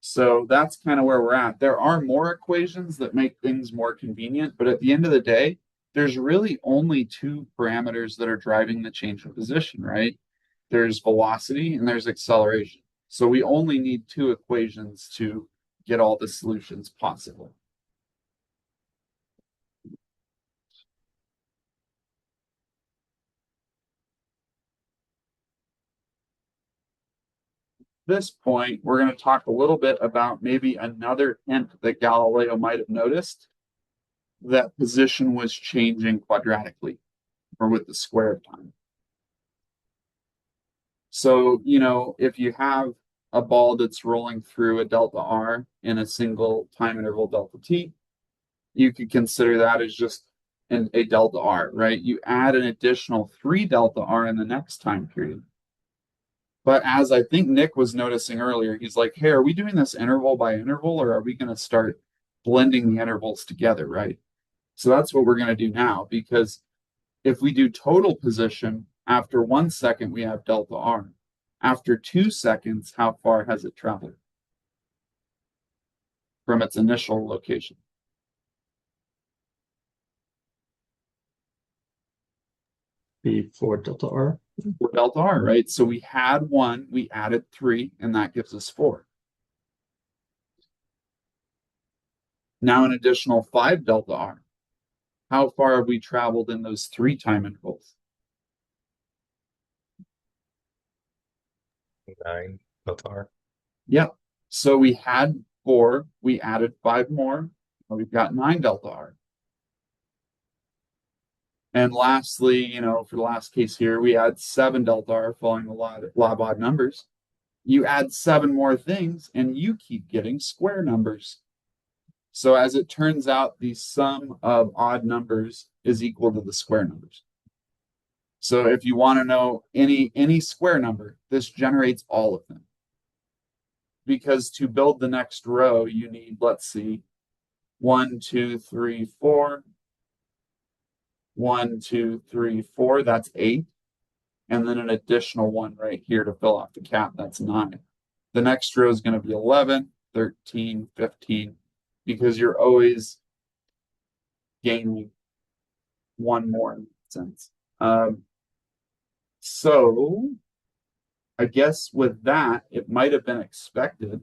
So that's kind of where we're at. There are more equations that make things more convenient, but at the end of the day, there's really only two parameters that are driving the change in position, right? There's velocity and there's acceleration. So we only need two equations to get all the solutions possible. This point, we're going to talk a little bit about maybe another hint that Galileo might have noticed, that position was changing quadratically or with the square of time. So, you know, if you have a ball that's rolling through a delta r in a single time interval delta t, you could consider that as just a delta r, right? You add an additional 3 delta r in the next time period. But as I think Nick was noticing earlier, he's like, hey, are we doing this interval by interval, or are we going to start blending the intervals together, right? So that's what we're going to do now, because if we do total position, after 1 second, we have delta r. After 2 seconds, how far has it traveled from its initial location? Before delta r. For delta r, right? So we had 1, we added 3, and that gives us 4. Now an additional 5 delta r. How far have we traveled in those 3 time intervals? 9 delta r. Yep. So we had 4, we added 5 more, and we've got 9 delta r. And lastly, you know, for the last case here, we had 7 delta r following the law of odd numbers. You add 7 more things, and you keep getting square numbers. So as it turns out, the sum of odd numbers is equal to the square numbers. So if you want to know any square number, this generates all of them. Because to build the next row, you need, let's see, 1, 2, 3, 4. 1, 2, 3, 4, that's 8. And then an additional 1 right here to fill out the cap, that's 9. The next row is going to be 11, 13, 15, because you're always gaining 1 more in that sense. So I guess with that, it might have been expected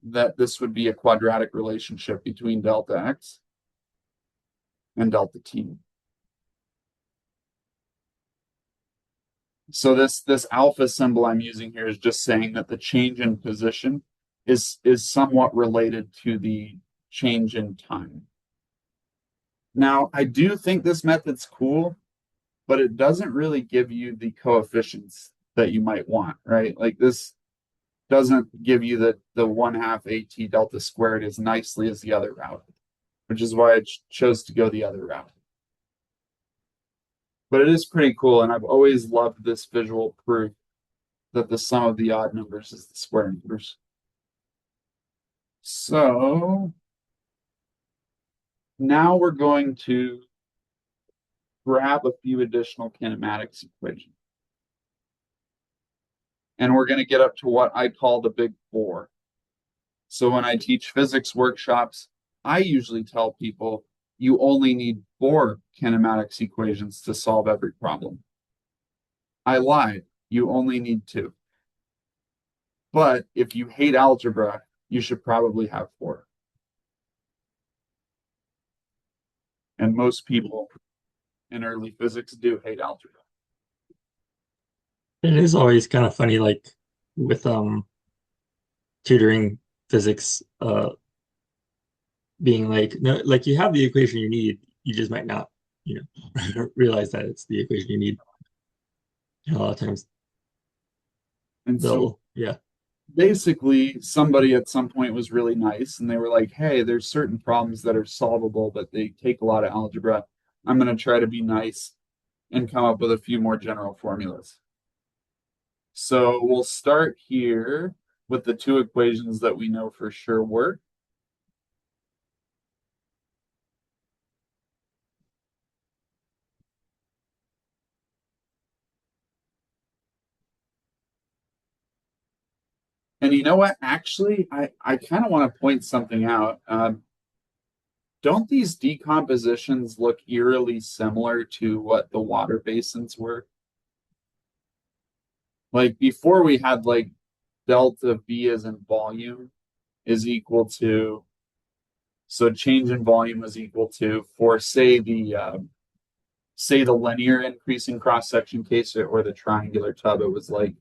that this would be a quadratic relationship between delta x and delta t. So this alpha symbol I'm using here is just saying that the change in position is somewhat related to the change in time. Now, I do think this method's cool, but it doesn't really give you the coefficients that you might want, right? Like this doesn't give you the 1/2 AT delta squared as nicely as the other route, which is why I chose to go the other route. But it is pretty cool, and I've always loved this visual proof that the sum of the odd numbers is the square numbers. So now we're going to grab a few additional kinematics equations. And we're going to get up to what I call the big 4. So when I teach physics workshops, I usually tell people you only need 4 kinematics equations to solve every problem. I lied. You only need 2. But if you hate algebra, you should probably have 4. And most people in early physics do hate algebra. It is always kind of funny, like with tutoring physics, being like, no, like you have the equation you need, you just might not, realize that it's the equation you need. And a lot of times And so yeah. basically somebody at some point was really nice and they were like, hey, there's certain problems that are solvable, but they take a lot of algebra. I'm going to try to be nice and come up with a few more general formulas. So we'll start here with the 2 equations that we know for sure work. And you know what? Actually, I kind of want to point something out. Don't these decompositions look eerily similar to what the water basins were? Like before we had like delta V as in volume, is equal to, so change in volume is equal to, for say the linear increase in cross-section case or the triangular tub, it was like,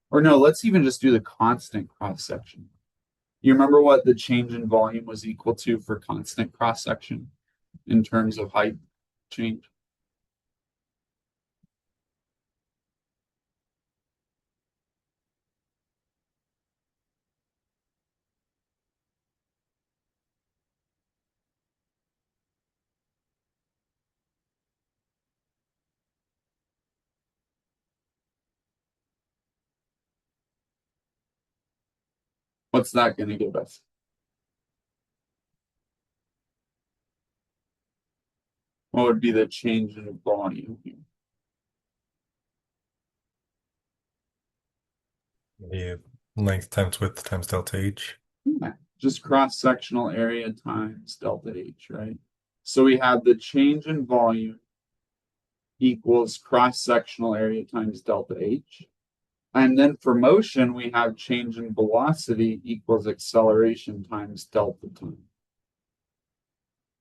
or no, let's even just do the constant cross-section. You remember what the change in volume was equal to for constant cross-section in terms of height change? What's that going to give us? What would be the change in volume here? The length times width times delta H. Yeah, just cross-sectional area times delta H, right? So we have the change in volume equals cross-sectional area times delta H. And then for motion, we have change in velocity equals acceleration times delta time.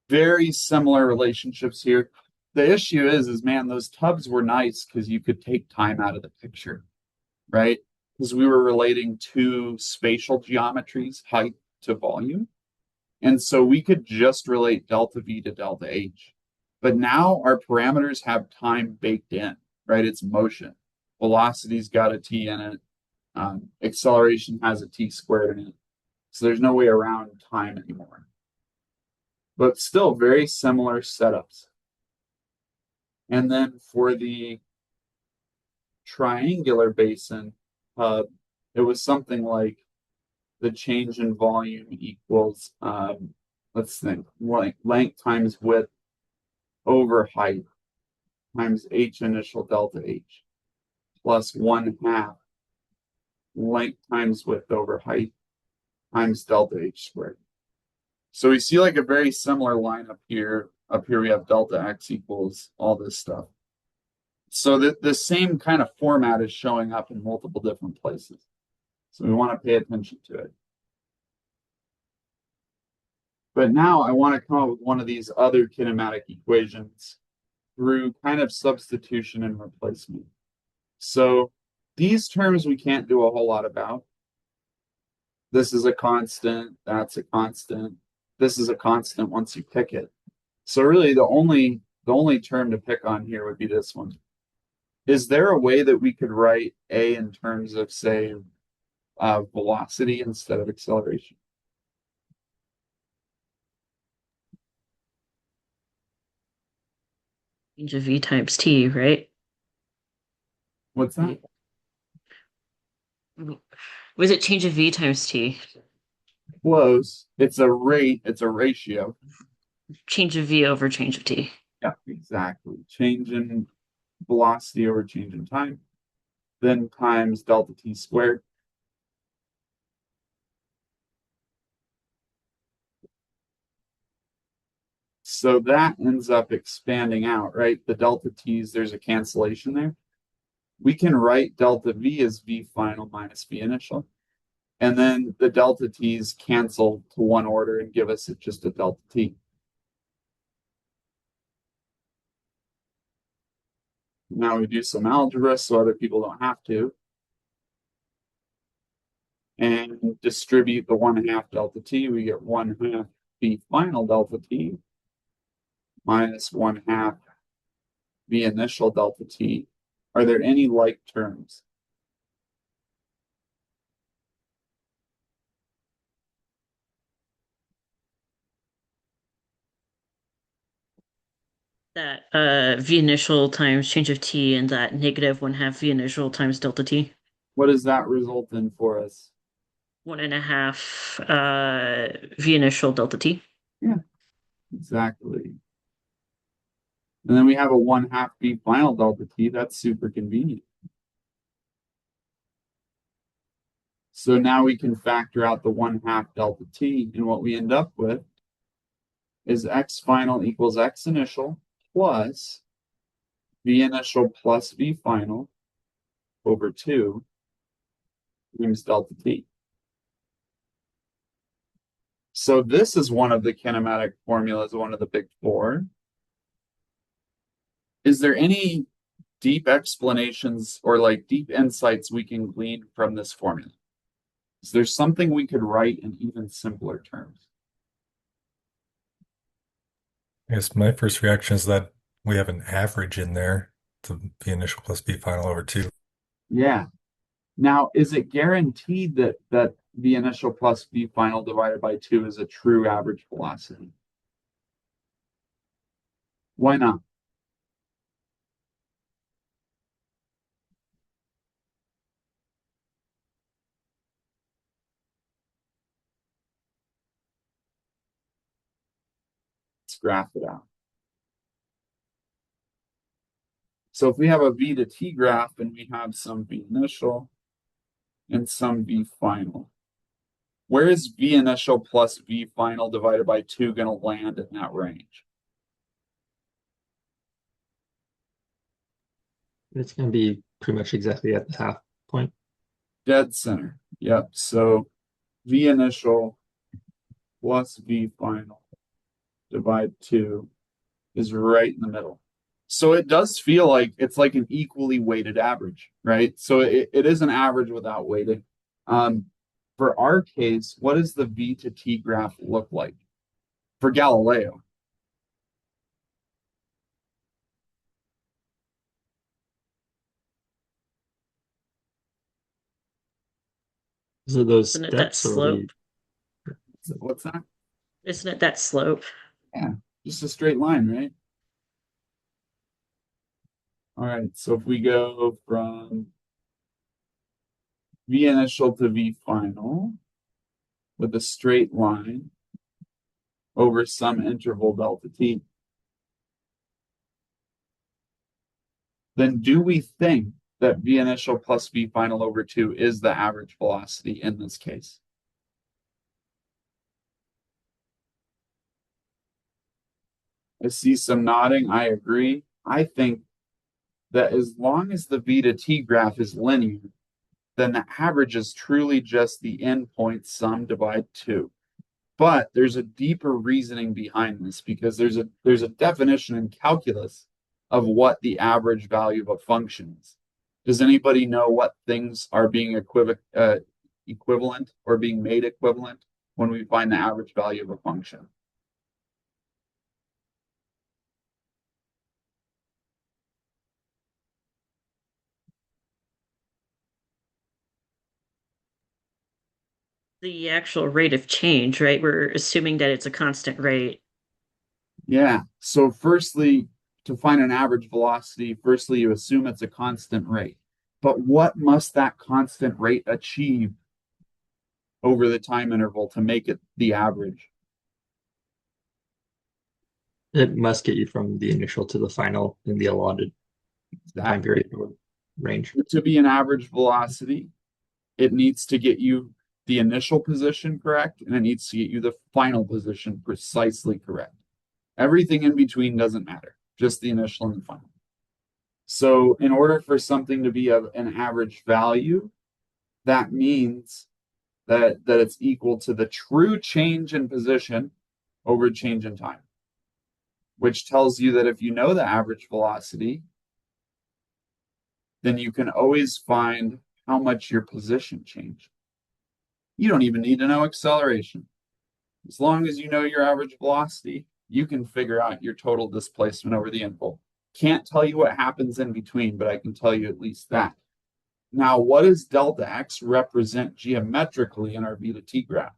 Very similar relationships here. The issue is man, those tubs were nice because you could take time out of the picture, right? Because we were relating two spatial geometries, height to volume. And so we could just relate delta V to delta H. But now our parameters have time baked in, right? It's motion. Velocity's got a t in it. Acceleration has a t squared in it. So there's no way around time anymore. But still very similar setups. And then for the triangular basin, it was something like the change in volume equals, let's think, length times width over height times h initial delta h plus 1/2 length times width over height times delta h squared. So we see like a very similar line up here. Up here we have delta x equals all this stuff. So the same kind of format is showing up in multiple different places. So we want to pay attention to it. But now I want to come up with one of these other kinematic equations through kind of substitution and replacement. So these terms we can't do a whole lot about. This is a constant, that's a constant. This is a constant once you pick it. So really the only term to pick on here would be this one. Is there a way that we could write a in terms of, say, velocity instead of acceleration? Change of v times t, right? What's that? Was it change of v times t? Close. It's a rate, it's a ratio. Change of v over change of t. Yeah, exactly. Change in velocity over change in time, then times delta t squared. So that ends up expanding out, right? The delta t's, there's a cancellation there. We can write delta v as v final minus v initial. And then the delta t's cancel to one order and give us just a delta t. Now we do some algebra so other people don't have to. And distribute the 1/2 delta t. We get 1/2 v final delta t minus 1/2 v initial delta t. Are there any like terms? That v initial times change of t and that negative 1/2 v initial times delta t. What does that result in for us? 1.5 v initial delta t. Yeah, exactly. And then we have a 1/2 v final delta t. That's super convenient. So now we can factor out the 1/2 delta t, and what we end up with is x final equals x initial plus v initial plus v final over 2 times delta t. So this is one of the kinematic formulas, one of the big four. Is there any deep explanations or like deep insights we can glean from this formula? Is there something we could write in even simpler terms? I guess my first reaction is that we have an average in there to the initial plus B final over 2. Yeah. Now, is it guaranteed that the initial plus V final divided by 2 is a true average velocity? Why not? Let's graph it out. So if we have a V to T graph and we have some V initial and some V final, where is V initial plus V final divided by 2 going to land in that range? It's going to be pretty much exactly at the half point. Dead center. Yep. So V initial plus V final divide 2 is right in the middle. So it does feel like it's like an equally weighted average, right? So it is an average without weighting. For our case, what does the V to T graph look like? For Galileo, So those Isn't it that steps are we, slope? what's that? Isn't it that slope? Yeah, just a straight line, right? All right, so if we go from V initial to V final with a straight line over some interval delta t, then do we think that V initial plus V final over 2 is the average velocity in this case? I see some nodding. I agree. I think that as long as the V to T graph is linear, then the average is truly just the endpoint sum divide 2. But there's a deeper reasoning behind this because there's a definition in calculus of what the average value of a function is. Does anybody know what things are being equivalent or being made equivalent when we find the average value of a function? The actual rate of change, right? We're assuming that it's a constant rate. Yeah. So firstly, to find an average velocity, firstly, you assume it's a constant rate. But what must that constant rate achieve over the time interval to make it the average? it must get you from the initial to the final in the allotted time period or range. To be an average velocity, it needs to get you the initial position correct, and it needs to get you the final position precisely correct. Everything in between doesn't matter, just the initial and the final. So in order for something to be of an average value, that means that it's equal to the true change in position over change in time, which tells you that if you know the average velocity, then you can always find how much your position changed. You don't even need to know acceleration. As long as you know your average velocity, you can figure out your total displacement over the interval. Can't tell you what happens in between, but I can tell you at least that. Now, what does delta x represent geometrically in our V to T graph?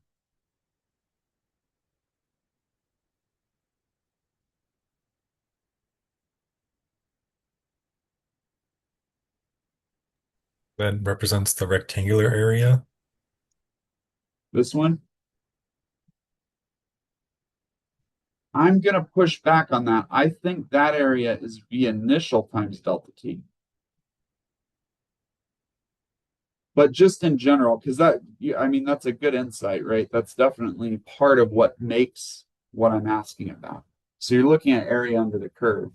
That represents the rectangular area. This one? I'm going to push back on that. I think that area is V initial times delta t. But just in general, because I mean, that's a good insight, right? That's definitely part of what makes what I'm asking about. So you're looking at area under the curve.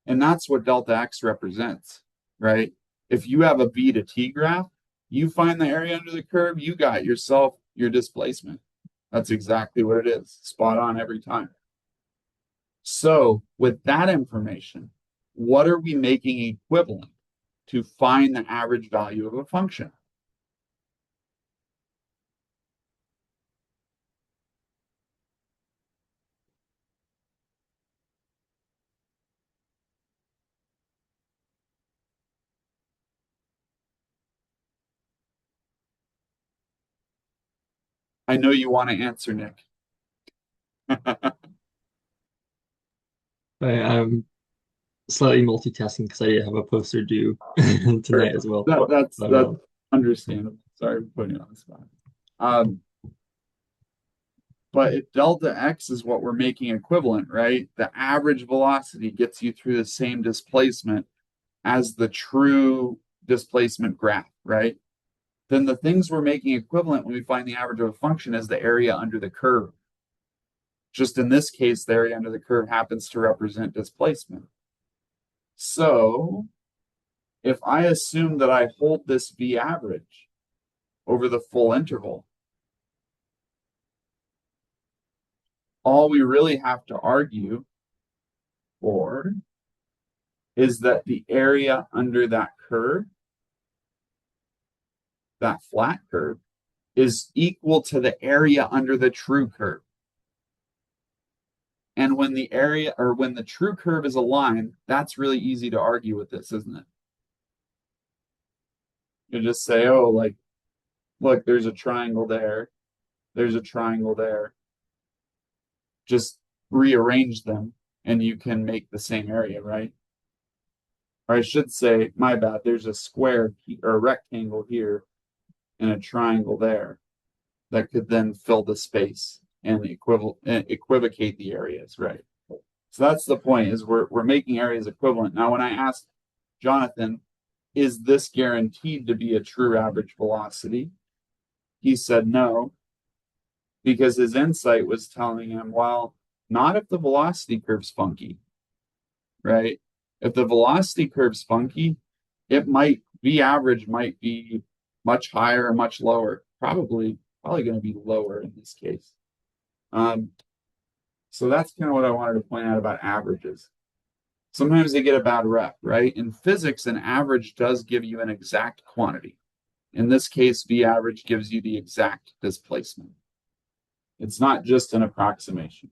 And that's what delta x represents, right? If you have a V to T graph, you find the area under the curve, you got yourself your displacement. That's exactly what it is. Spot on every time. So with that information, what are we making equivalent to find the average value of a function? I know you want to answer, Nick. I'm slightly multitasking because I have a poster due tonight as well. That's But, understandable. Sorry for putting you on the spot. But if delta x is what we're making equivalent, right? The average velocity gets you through the same displacement as the true displacement graph, right? Then the things we're making equivalent when we find the average of a function is the area under the curve. Just in this case, the area under the curve happens to represent displacement. So if I assume that I hold this v average over the full interval, all we really have to argue for is that the area under that curve, that flat curve, is equal to the area under the true curve. And when the area or when the true curve is a line, that's really easy to argue with this, isn't it? You just say, oh, like, look, there's a triangle there. There's a triangle there. Just rearrange them and you can make the same area, right? Or I should say, my bad, there's a square or a rectangle here and a triangle there that could then fill the space and equivocate the areas, right? So that's the point, is we're making areas equivalent. Now, when I asked Jonathan, is this guaranteed to be a true average velocity? He said no, because his insight was telling him, well, not if the velocity curve's funky, right? If the velocity curve's funky, v average might be much higher or much lower. Probably going to be lower in this case. So that's kind of what I wanted to point out about averages. Sometimes they get a bad rep, right? In physics, an average does give you an exact quantity. In this case, v average gives you the exact displacement. It's not just an approximation.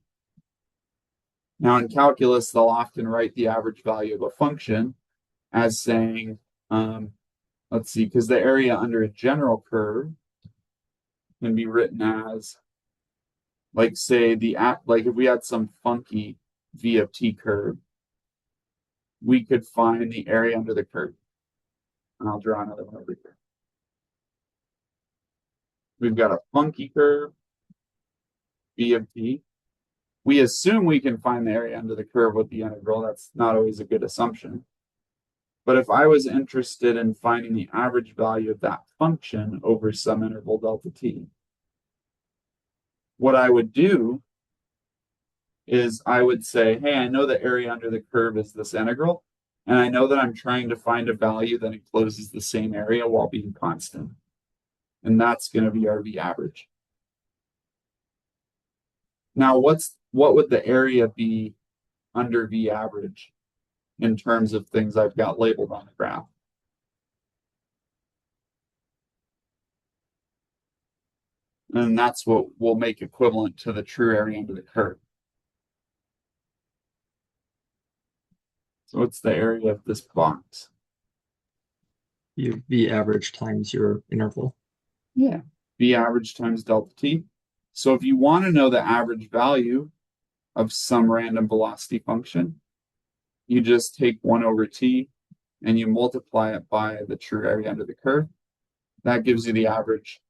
Now, in calculus, they'll often write the average value of a function as saying, let's see, because the area under a general curve can be written as, like, say, like if we had some funky v of t curve, we could find the area under the curve. And I'll draw another one over here. We've got a funky curve, v of t. We assume we can find the area under the curve with the integral. That's not always a good assumption. But if I was interested in finding the average value of that function over some interval delta t, what I would do is I would say, hey, I know the area under the curve is this integral, and I know that I'm trying to find a value that encloses the same area while being constant. And that's going to be our v average. Now, what would the area be under v average in terms of things I've got labeled on the graph? And that's what we'll make equivalent to the true area under the curve. So what's the area of this box? you v average times your interval. Yeah. V average times delta t. So if you want to know the average value of some random velocity function, you just take 1 over t and you multiply it by the true area under the curve. That gives you the average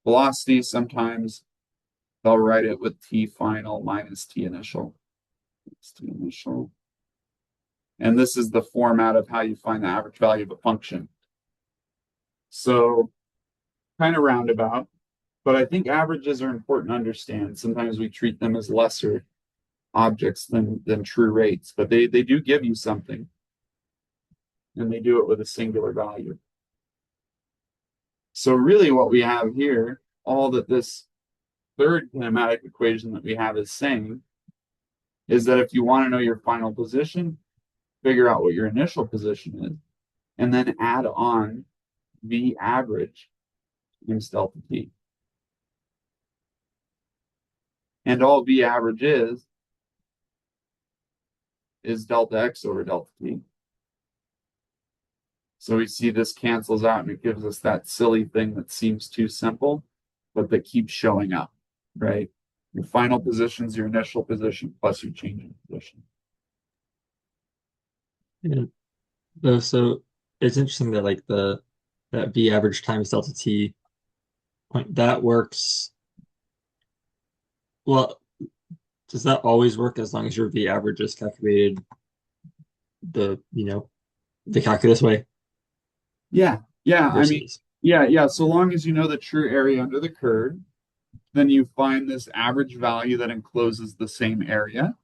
velocity. Sometimes they'll write it with t final minus t initial. It's t initial. And this is the format of how you find the average value of a function. So kind of roundabout, but I think averages are important to understand. Sometimes we treat them as lesser objects than true rates, but they do give you something. And they do it with a singular value. So really what we have here, all that this third kinematic equation that we have is saying is that if you want to know your final position, figure out what your initial position is, and then add on V average times delta t. And all V average is delta x over delta t. So we see this cancels out and it gives us that silly thing that seems too simple, but that keeps showing up, right? Your final position is your initial position plus your changing position. Yeah. So it's interesting that like that V average times delta t point that works. Well, does that always work as long as your V average is calculated the calculus way Yeah, I mean, versus yeah. So long as you know the true area under the curve, then you find this average value that encloses the same area.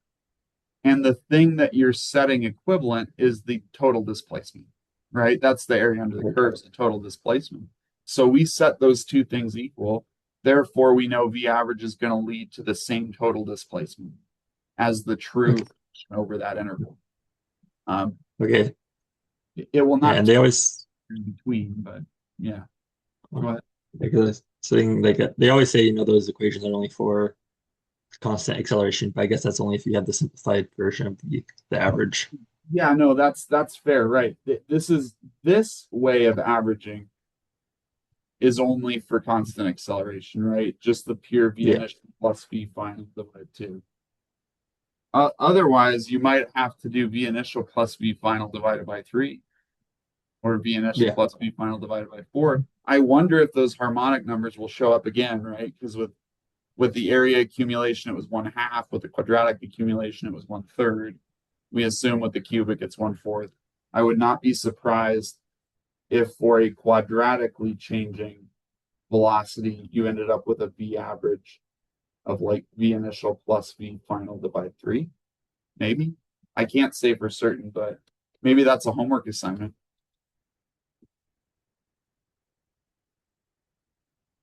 And the thing that you're setting equivalent is the total displacement, right? That's the area under the curve, is the total displacement. So we set those two things equal. Therefore, we know V average is going to lead to the same total displacement as the true over that interval. okay. It will Yeah, not and they always in between, but yeah. Go ahead. because saying like they always say those equations are only for constant acceleration, but I guess that's only if you have the simplified version of the average. Yeah, no, that's fair, right? This way of averaging is only for constant acceleration, right? Just the pure V Yeah. initial plus V final divided two. Otherwise, you might have to do V initial plus V final divided by 3, or V initial Yeah. plus V final divided by 4. I wonder if those harmonic numbers will show up again, right? Because with the area accumulation, it was 1/2. With the quadratic accumulation, it was 1/3. We assume with the cubic, it's 1/4. I would not be surprised if for a quadratically changing velocity, you ended up with a V average of like V initial plus V final divided 3. Maybe. I can't say for certain, but maybe that's a homework assignment.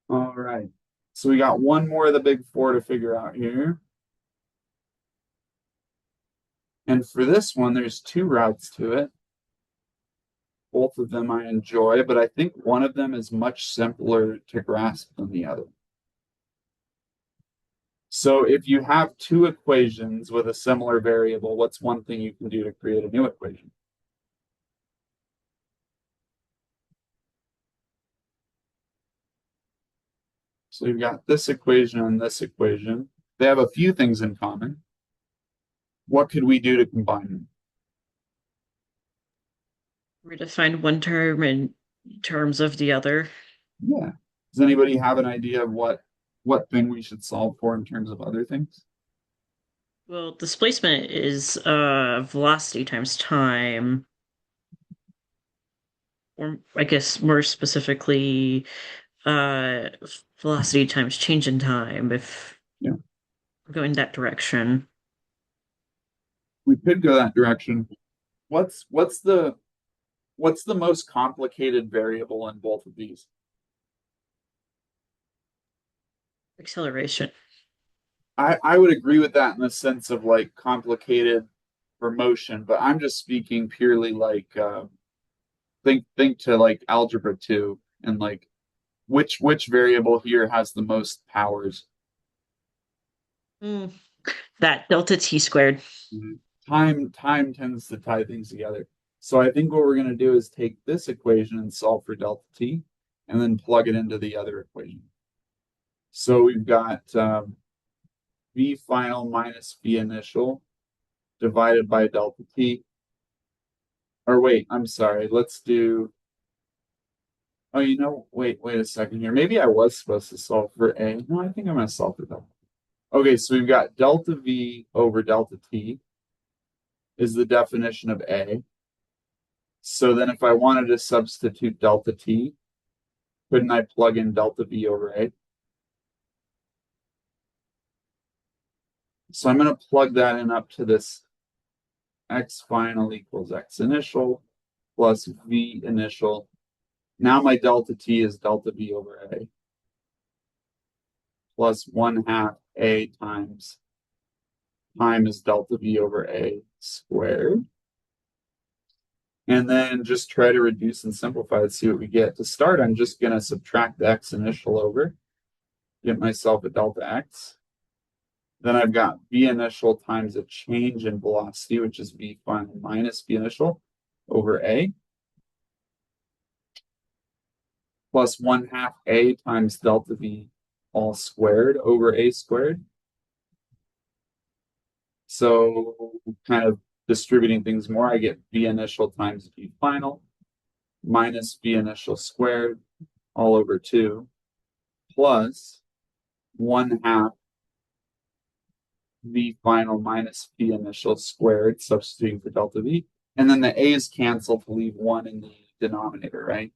All right. So we got one more of the big four to figure out here. And for this one, there's two routes to it. Both of them I enjoy, but I think one of them is much simpler to grasp than the other. So if you have two equations with a similar variable, what's one thing you can do to create a new equation? So you've got this equation and this equation. They have a few things in common. What could we do to combine them? Redefine one term in terms of the other. Yeah. Does anybody have an idea of what thing we should solve for in terms of other things? Well, displacement is velocity times time, or I guess more specifically, uh, velocity times change in time. If Yeah. we're going that direction, We could go that direction. What's the most complicated variable in both of these? acceleration. I would agree with that in the sense of like complicated for motion, but I'm just speaking purely like think to like algebra 2 and like which variable here has the most powers. That delta t squared. Time tends to tie things together. So I think what we're going to do is take this equation and solve for delta t and then plug it into the other equation. So we've got V final minus V initial divided by delta t. Or wait, I'm sorry. Let's do. Oh, wait a second here. Maybe I was supposed to solve for A. No, I think I'm going to solve for delta. Okay, so we've got delta V over delta t is the definition of A. So then if I wanted to substitute delta t, couldn't I plug in delta V over A? So I'm going to plug that in up to this x final equals x initial plus V initial. Now my delta t is delta V over A. plus 1/2 a times time is delta v over a squared. And then just try to reduce and simplify to see what we get. To start, I'm just going to subtract the x initial over, get myself a delta x. Then I've got v initial times a change in velocity, which is v final minus v initial over a, plus 1/2 a times delta v all squared over a squared. So kind of distributing things more, I get v initial times v final minus v initial squared all over 2 plus 1/2 v final minus v initial squared, substituting for delta v. And then the a's cancel to leave 1 in the denominator, right?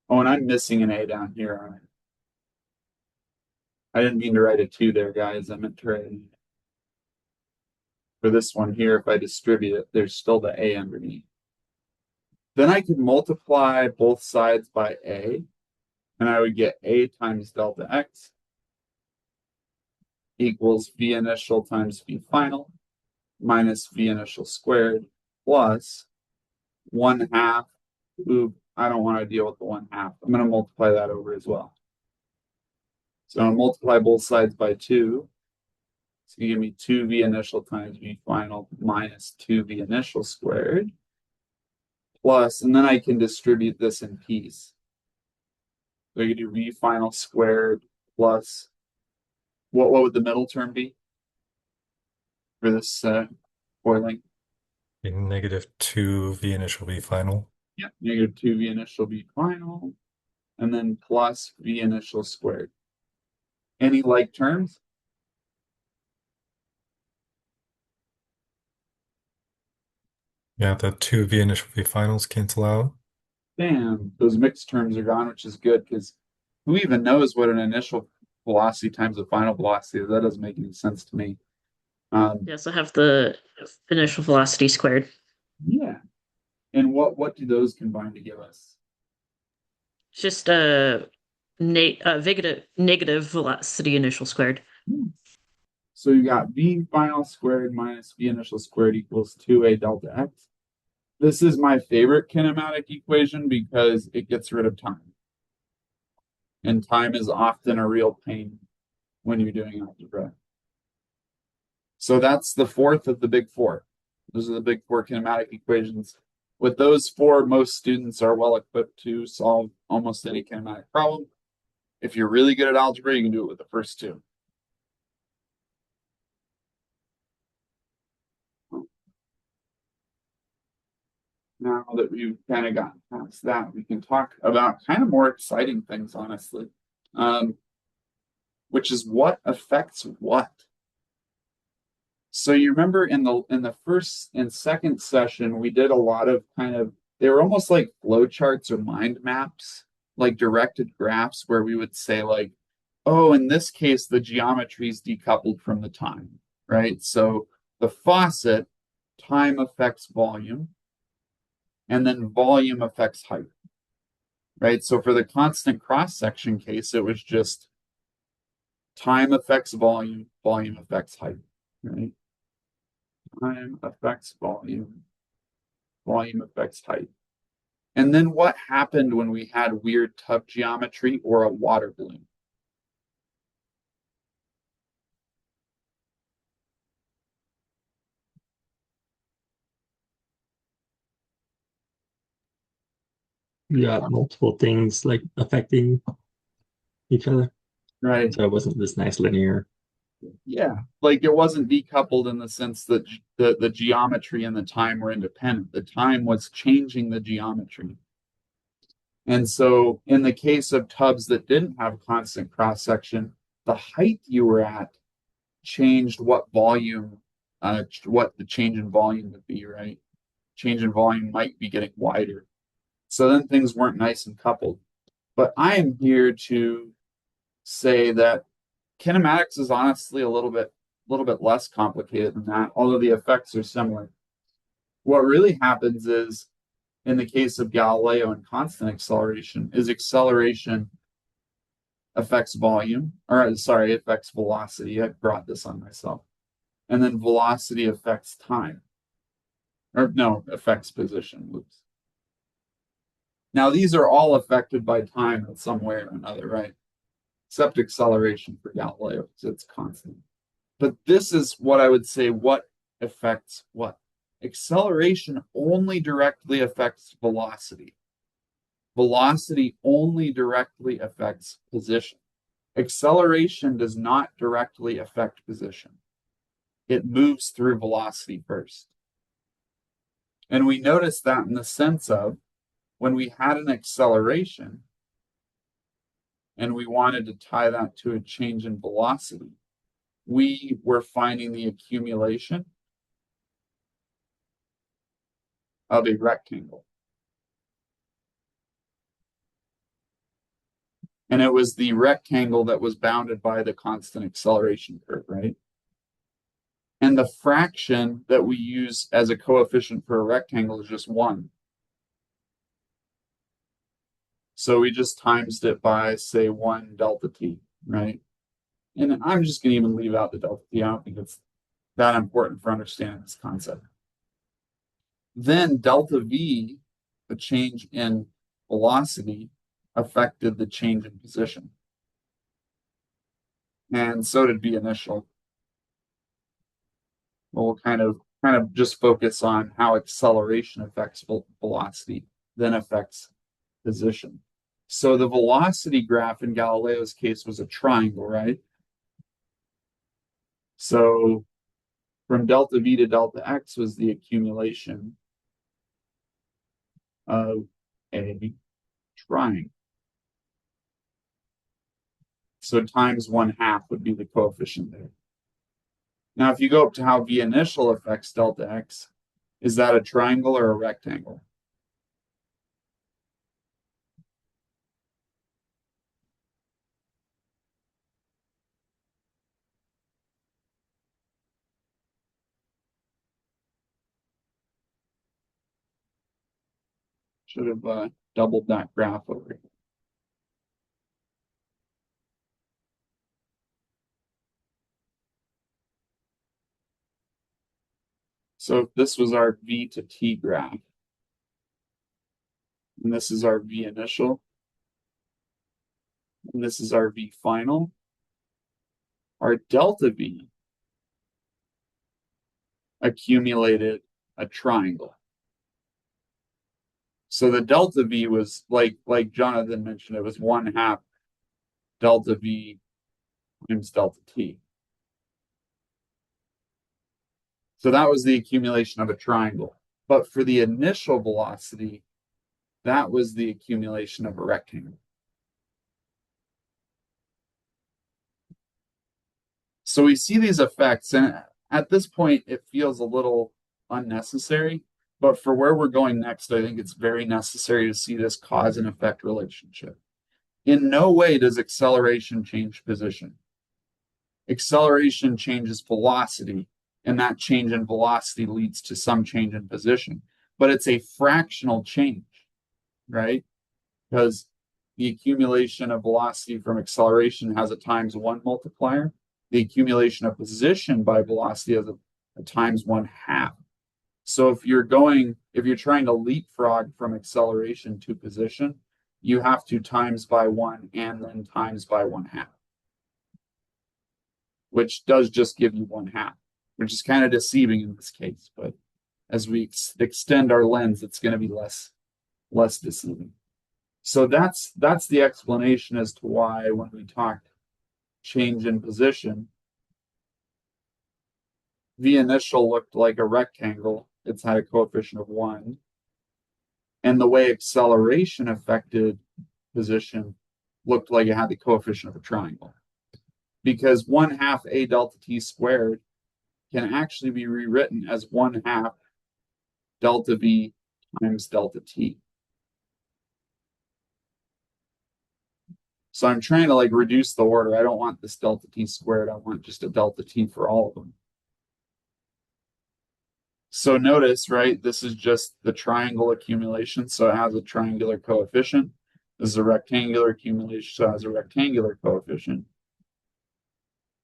Oh, and I'm missing an a down here, aren't I? I didn't mean to write a 2 there, guys. I meant to write an for this one here, if I distribute it, there's still the a underneath. Then I could multiply both sides by a, and I would get a times delta x equals v initial times v final minus v initial squared plus 1/2. Ooh, I don't want to deal with the 1/2. I'm going to multiply that over as well. So I'm going to multiply both sides by 2. So you give me 2v initial times v final minus 2v initial squared plus, and then I can distribute this in p's. So you can do v final squared plus, what would the middle term be for this foiling? Negative 2 v initial v final. Yeah, negative 2v initial v final, and then plus v initial squared. Any like terms? Yeah, the 2 v initial v finals cancel out. Damn, those mixed terms are gone, which is good because who even knows what an initial velocity times a final velocity is? That doesn't make any sense to me. You also have the initial velocity squared. Yeah. And what do those combine to give us? It's just a negative velocity initial squared. So you got v final squared minus v initial squared equals 2a delta x. This is my favorite kinematic equation because it gets rid of time. And time is often a real pain when you're doing algebra. So that's the fourth of the big four. Those are the big four kinematic equations. With those four, most students are well equipped to solve almost any kinematic problem. If you're really good at algebra, you can do it with the first two. Now that we've kind of gotten past that, we can talk about kind of more exciting things, honestly, which is what affects what. So you remember in the first and second session, we did a lot of they were almost like flowcharts or mind maps, like directed graphs where we would say like, oh, in this case, the geometry is decoupled from the time, right? So the faucet, time affects volume, and then volume affects height, right? So for the constant cross-section case, it was just time affects volume, volume affects height, right? Time affects volume, volume affects height. And then what happened when we had weird tub geometry or a water balloon? You got multiple things like affecting each other. Right. So it wasn't this nice linear. Yeah. Like it wasn't decoupled in the sense that the geometry and the time were independent. The time was changing the geometry. And so in the case of tubs that didn't have constant cross-section, the height you were at changed what volume, what the change in volume would be, right? Change in volume might be getting wider. So then things weren't nice and coupled. But I am here to say that kinematics is honestly a little bit less complicated than that, although the effects are similar. What really happens is, in the case of Galileo and constant acceleration, is acceleration affects volume, or sorry, affects velocity. I brought this on myself. And then velocity affects time. Or no, affects position. Oops. Now these are all affected by time in some way or another, right? Except acceleration for Galileo, because it's constant. But this is what I would say, what affects what? Acceleration only directly affects velocity. Velocity only directly affects position. Acceleration does not directly affect position. It moves through velocity first. And we notice that in the sense of when we had an acceleration and we wanted to tie that to a change in velocity, we were finding the accumulation of a rectangle. And it was the rectangle that was bounded by the constant acceleration curve, right? And the fraction that we use as a coefficient for a rectangle is just 1. So we just times it by, say, 1 delta t, right? And I'm just going to even leave out the delta t. I don't think it's that important for understanding this concept. Then delta v, the change in velocity, affected the change in position. And so did v initial. We'll kind of just focus on how acceleration affects velocity, then affects position. So the velocity graph in Galileo's case was a triangle, right? So from delta v to delta x was the accumulation of a triangle. So times 1/2 would be the coefficient there. Now, if you go up to how v initial affects delta x, is that a triangle or a rectangle? Should have doubled that graph over here. So if this was our v to t graph, and this is our v initial, and this is our v final, our delta v accumulated a triangle. So the delta v was like Jonathan mentioned, it was 1/2 delta v times delta t. So that was the accumulation of a triangle. But for the initial velocity, that was the accumulation of a rectangle. So we see these effects, and at this point, it feels a little unnecessary. But for where we're going next, I think it's very necessary to see this cause and effect relationship. In no way does acceleration change position. Acceleration changes velocity, and that change in velocity leads to some change in position. But it's a fractional change, right? Because the accumulation of velocity from acceleration has a times 1 multiplier. The accumulation of position by velocity has a times 1/2. So if you're trying to leapfrog from acceleration to position, you have to times by 1 and then times by 1/2, which does just give you 1/2, which is kind of deceiving in this case. But as we extend our lens, it's going to be less deceiving. So that's the explanation as to why when we talk change in position, v initial looked like a rectangle. It's had a coefficient of 1. And the way acceleration affected position looked like it had the coefficient of a triangle. Because 1/2 a delta t squared can actually be rewritten as 1/2 delta v times delta t. So I'm trying to reduce the order. I don't want this delta t squared. I want just a delta t for all of them. So notice, right, this is just the triangle accumulation. So it has a triangular coefficient. This is a rectangular accumulation, so it has a rectangular coefficient.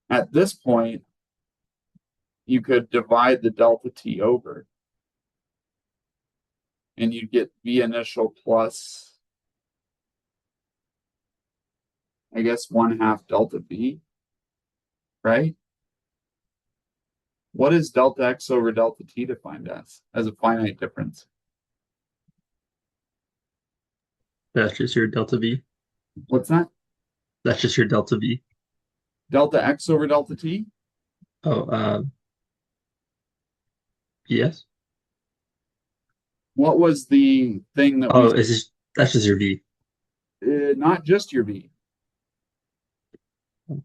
At this point, you could divide the delta t over, and you'd get v initial plus, I guess, 1/2 delta v, right? What is delta x over delta t defined as a finite difference? That's just your delta V. What's that? That's just your delta V. Delta x over delta t? Oh, yes. What was the thing that Oh, that's just your V. not just your v, V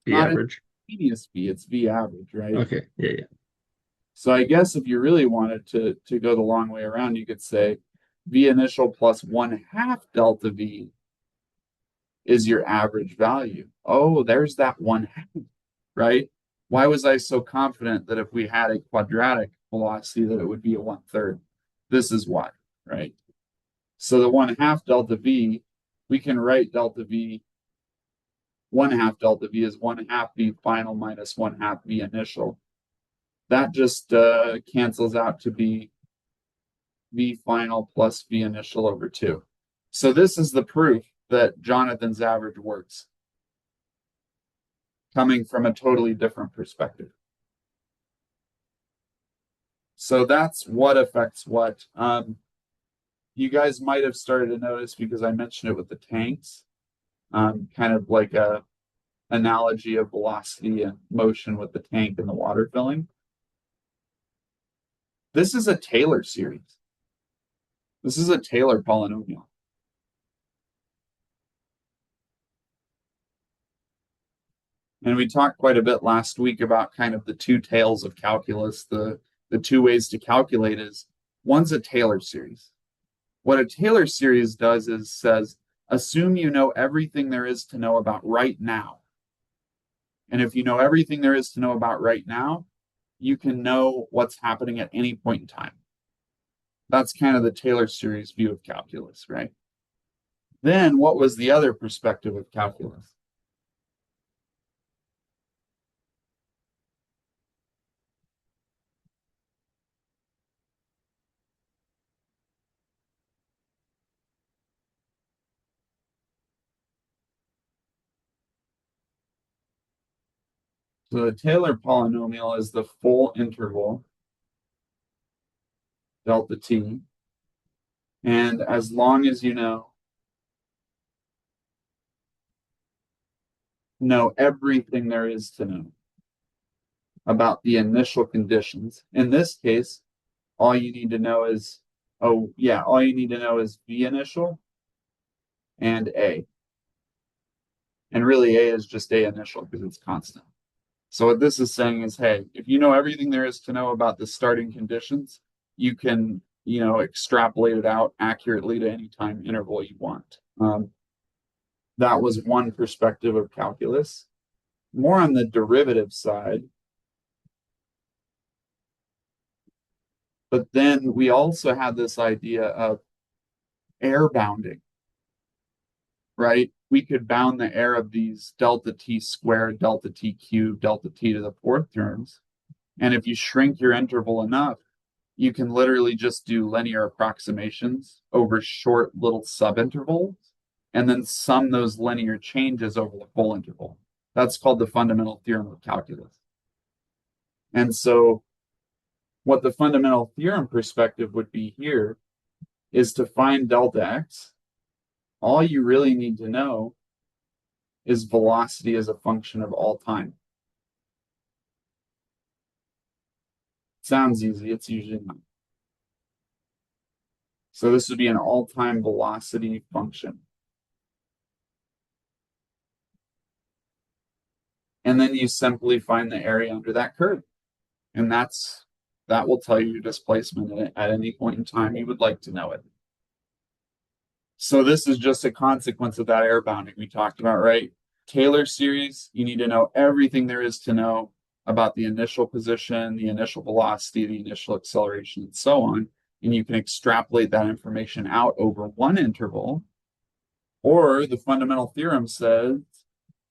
not average. instantaneous v, it's v average, right? Okay. Yeah. So I guess if you really wanted to go the long way around, you could say v initial plus 1/2 delta v is your average value. Oh, there's that 1/2, right? Why was I so confident that if we had a quadratic velocity that it would be a 1/3? This is why, right? So the 1/2 delta v, we can write delta v, 1/2 delta v is 1/2 v final minus 1/2 v initial. That just cancels out to be v final plus v initial over 2. So this is the proof that Jonathan's average works, coming from a totally different perspective. So that's what affects what. You guys might have started to notice, because I mentioned it with the tanks, kind of like a analogy of velocity and motion with the tank and the water filling. This is a Taylor series. This is a Taylor polynomial. And we talked quite a bit last week about kind of the two tails of calculus. The two ways to calculate is, one's a Taylor series. What a Taylor series does is says, assume you know everything there is to know about right now. And if you know everything there is to know about right now, you can know what's happening at any point in time. That's kind of the Taylor series view of calculus, right? Then what was the other perspective of calculus? So the Taylor polynomial is the full interval delta t. And as long as you know everything there is to know about the initial conditions. In this case, all you need to know is, all you need to know is v initial and a. And really a is just a initial because it's constant. So what this is saying is, hey, if you know everything there is to know about the starting conditions, you can, extrapolate it out accurately to any time interval you want. That was one perspective of calculus. More on the derivative side. But then we also had this idea of air bounding, right? We could bound the air of these delta t squared, delta t cubed, delta t to the 4th terms. And if you shrink your interval enough, you can literally just do linear approximations over short little subintervals and then sum those linear changes over the full interval. That's called the fundamental theorem of calculus. And so what the fundamental theorem perspective would be here is to find delta x. All you really need to know is velocity as a function of all time. Sounds easy, it's usually not. So this would be an all-time velocity function. And then you simply find the area under that curve. And that will tell you your displacement at any point in time you would like to know it. So this is just a consequence of that air bounding we talked about, right? Taylor series, you need to know everything there is to know about the initial position, the initial velocity, the initial acceleration, and so on. And you can extrapolate that information out over one interval Or the fundamental theorem says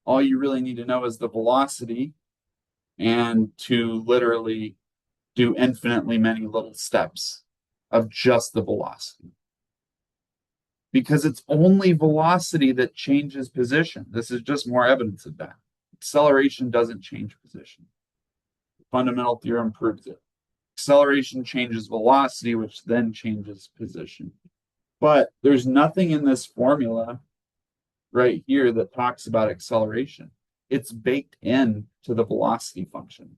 all you really need to know is the velocity and to literally do infinitely many little steps of just the velocity. Because it's only velocity that changes position. This is just more evidence of that. Acceleration doesn't change position. The fundamental theorem proves it. Acceleration changes velocity, which then changes position. But there's nothing in this formula right here that talks about acceleration. It's baked in to the velocity function.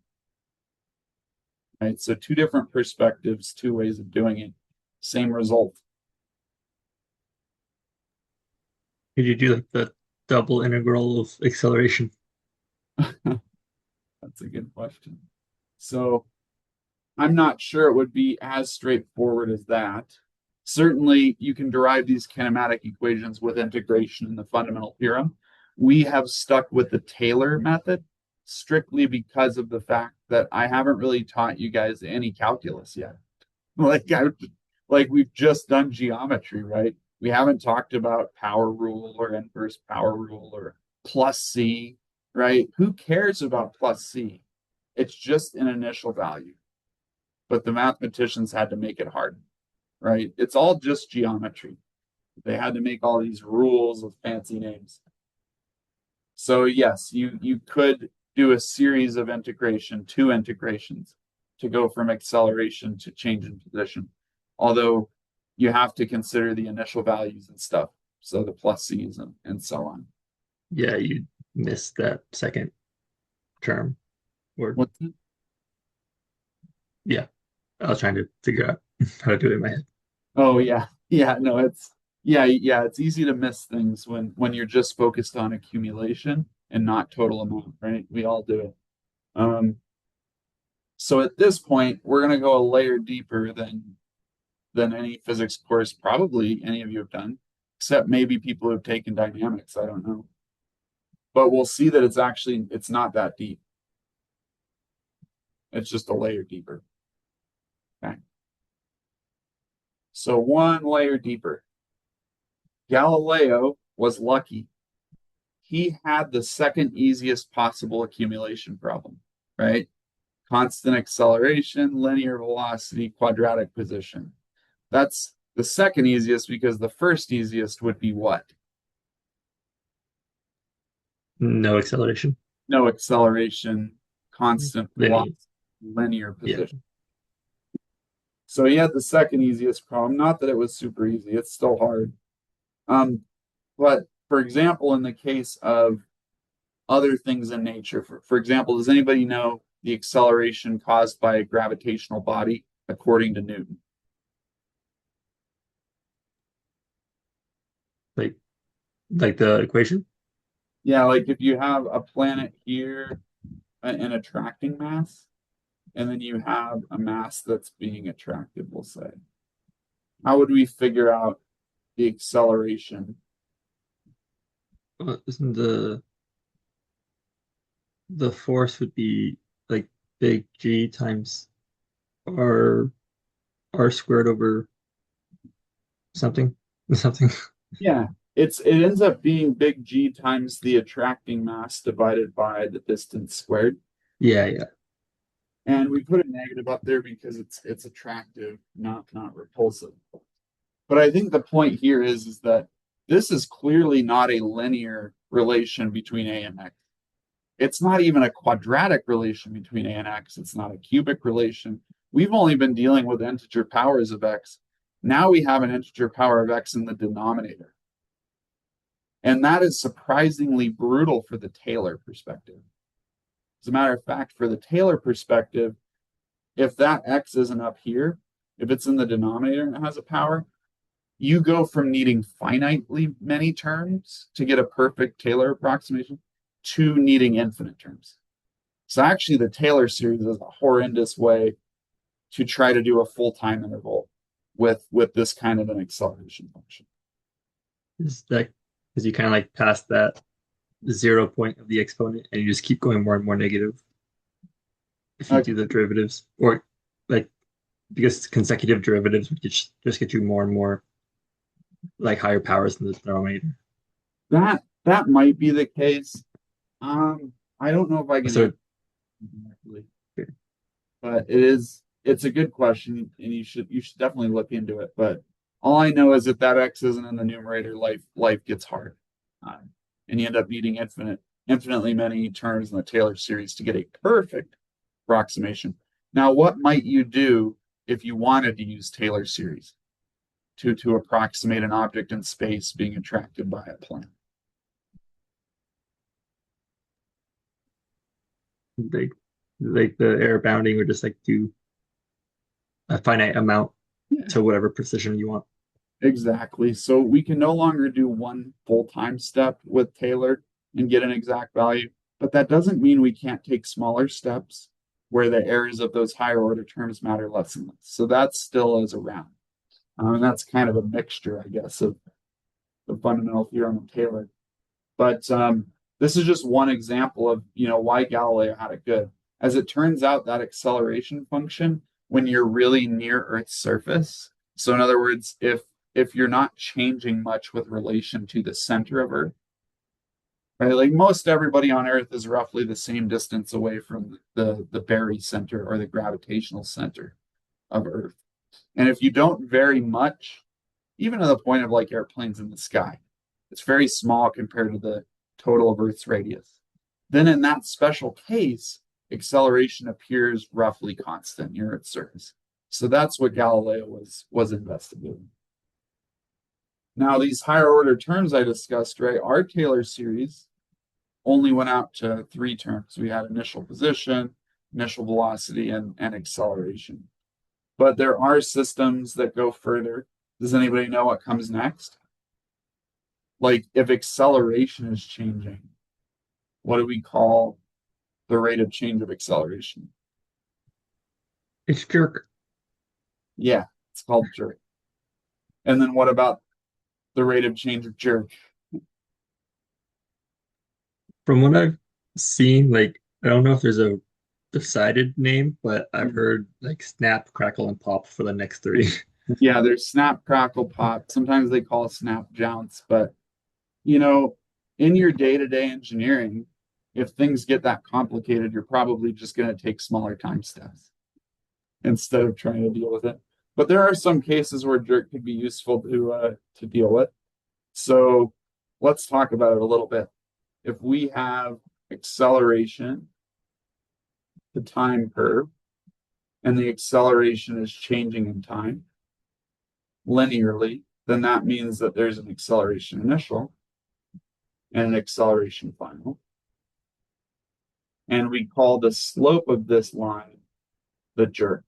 Right? So two different perspectives, two ways of doing it, same result. Could you do like the double integral of acceleration? That's a good question. So I'm not sure it would be as straightforward as that. Certainly, you can derive these kinematic equations with integration in the fundamental theorem. We have stuck with the Taylor method strictly because of the fact that I haven't really taught you guys any calculus yet. Like we've just done geometry, right? We haven't talked about power rule or inverse power rule or plus C, right? Who cares about plus C? It's just an initial value. But the mathematicians had to make it hard, right? It's all just geometry. They had to make all these rules with fancy names. So yes, you could do a series of integration, two integrations, to go from acceleration to change in position. Although you have to consider the initial values and stuff. So the plus C's and so on. Yeah, you missed that second term. Or What's it? yeah, I was trying to figure out how to do it in my head. Oh yeah. No, it's it's easy to miss things when you're just focused on accumulation and not total amount, right? We all do it. So at this point, we're gonna go a layer deeper than any physics course probably any of you have done, except maybe people who have taken dynamics, I don't know. But we'll see that it's not that deep. It's just a layer deeper. Okay. So one layer deeper. Galileo was lucky. He had the second easiest possible accumulation problem, right? Constant acceleration, linear velocity, quadratic position. That's the second easiest because the first easiest would be what? No acceleration. No acceleration, constant velocity, linear Yeah. position. So he had the second easiest problem. Not that it was super easy, it's still hard. But for example, in the case of other things in nature, for example, does anybody know the acceleration caused by a gravitational body according to Newton? Like the equation? Yeah, like if you have a planet here, an attracting mass, and then you have a mass that's being attracted, we'll say. How would we figure out the acceleration? Isn't the force would be like big G times R squared over something? Something. Yeah, it ends up being big G times the attracting mass divided by the distance squared. Yeah. And we put a negative up there because it's attractive, not repulsive. But I think the point here is that this is clearly not a linear relation between A and X. It's not even a quadratic relation between A and X. It's not a cubic relation. We've only been dealing with integer powers of X. Now we have an integer power of X in the denominator. And that is surprisingly brutal for the Taylor perspective. As a matter of fact, for the Taylor perspective, if that X isn't up here, if it's in the denominator and it has a power, you go from needing finitely many terms to get a perfect Taylor approximation to needing infinite terms. So actually the Taylor series is a horrendous way to try to do a full time interval with this kind of an acceleration function. Is that because you kind of like pass that 0 point of the exponent and you just keep going more and more negative if you do the derivatives, or like because consecutive derivatives would just get you more and more like higher powers in the denominator. That might be the case. I don't know if I can So answer directly, but it's a good question, and you should definitely look into it. But all I know is if that x isn't in the numerator, life gets hard, and you end up needing infinitely many terms in the Taylor series to get a perfect approximation. Now, what might you do if you wanted to use Taylor series to approximate an object in space being attracted by a planet? like the error bounding would just like do a finite amount Yeah, to whatever precision you want. exactly. So we can no longer do one full-time step with Taylor and get an exact value, but that doesn't mean we can't take smaller steps where the errors of those higher order terms matter less and less. So that still is around. And that's kind of a mixture, I guess, of the fundamental theorem of Taylor. But this is just one example of why Galileo had it good. As it turns out, that acceleration function, when you're really near Earth's surface, so in other words, if you're not changing much with relation to the center of Earth, right? Like most everybody on Earth is roughly the same distance away from the barycenter or the gravitational center of Earth. And if you don't vary much, even to the point of like airplanes in the sky, it's very small compared to the total of Earth's radius. Then in that special case, acceleration appears roughly constant near its surface. So that's what Galileo was investigating. Now, these higher order terms I discussed, right, our Taylor series only went out to 3 terms. We had initial position, initial velocity, and acceleration. But there are systems that go further. Does anybody know what comes next? Like if acceleration is changing, what do we call the rate of change of acceleration? It's jerk. Yeah, it's called jerk. And then what about the rate of change of jerk? From what I've seen, like I don't know if there's a decided name, but I've heard like snap, crackle, and pop for the next 3. Yeah, there's snap, crackle, pop. Sometimes they call it snap, jounce. But, in your day-to-day engineering, if things get that complicated, you're probably just going to take smaller time steps instead of trying to deal with it. But there are some cases where jerk could be useful to deal with. So let's talk about it a little bit. If we have acceleration, the time curve, and the acceleration is changing in time linearly, then that means that there's an acceleration initial and an acceleration final. And we call the slope of this line the jerk.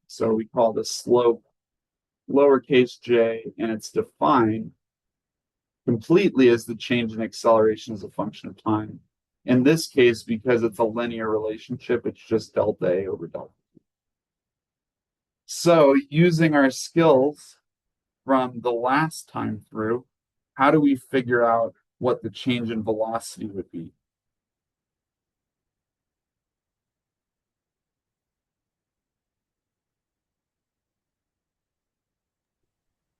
So we call the slope lowercase j, and it's defined completely as the change in acceleration as a function of time. In this case, because it's a linear relationship, it's just delta A over delta T. So using our skills from the last time through, how do we figure out what the change in velocity would be?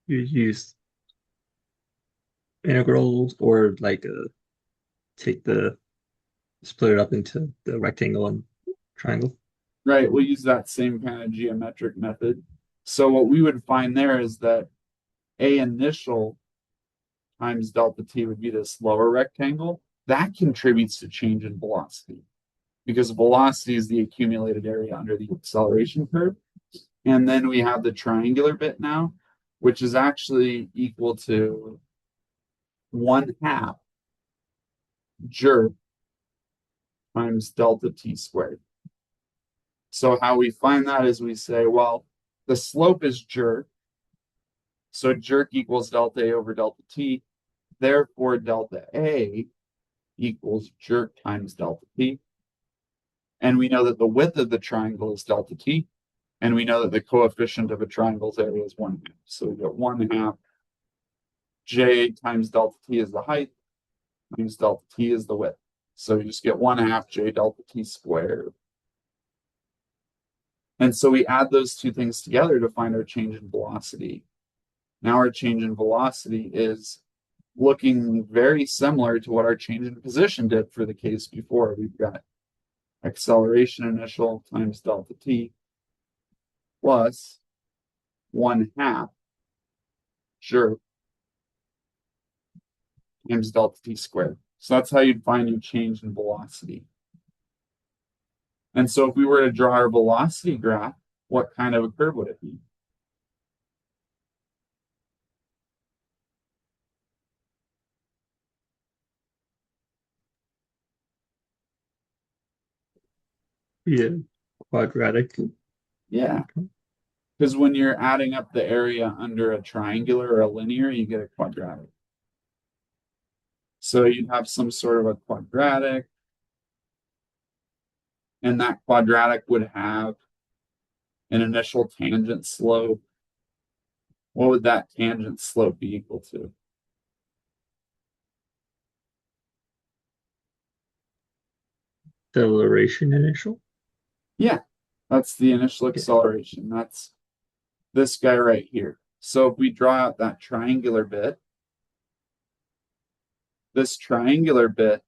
You use integrals or like take the split it up into the rectangle and triangle. Right, we'll use that same kind of geometric method. So what we would find there is that A initial times delta T would be this lower rectangle. That contributes to change in velocity because velocity is the accumulated area under the acceleration curve. And then we have the triangular bit now, which is actually equal to 1/2 jerk times delta T squared. So how we find that is we say, well, the slope is jerk. So jerk equals delta A over delta T. Therefore, delta A equals jerk times delta T. And we know that the width of the triangle is delta T. And we know that the coefficient of a triangle's area is 1/2. So we get 1/2 J times delta T is the height, times delta T is the width. So you just get 1/2 J delta T squared. And so we add those two things together to find our change in velocity. Now our change in velocity is looking very similar to what our change in position did for the case before. We've got acceleration initial times delta t plus 1/2 sure times delta t squared. So that's how you'd find your change in velocity. And so if we were to draw our velocity graph, what kind of a curve would it be? Yeah, quadratic. Yeah, because when you're adding up the area under a triangular or a linear, you get a quadratic. So you'd have some sort of a quadratic, and that quadratic would have an initial tangent slope. What would that tangent slope be equal to? Acceleration initial. Yeah, that's the initial Okay. acceleration. That's this guy right here. So if we draw out that triangular bit, this triangular bit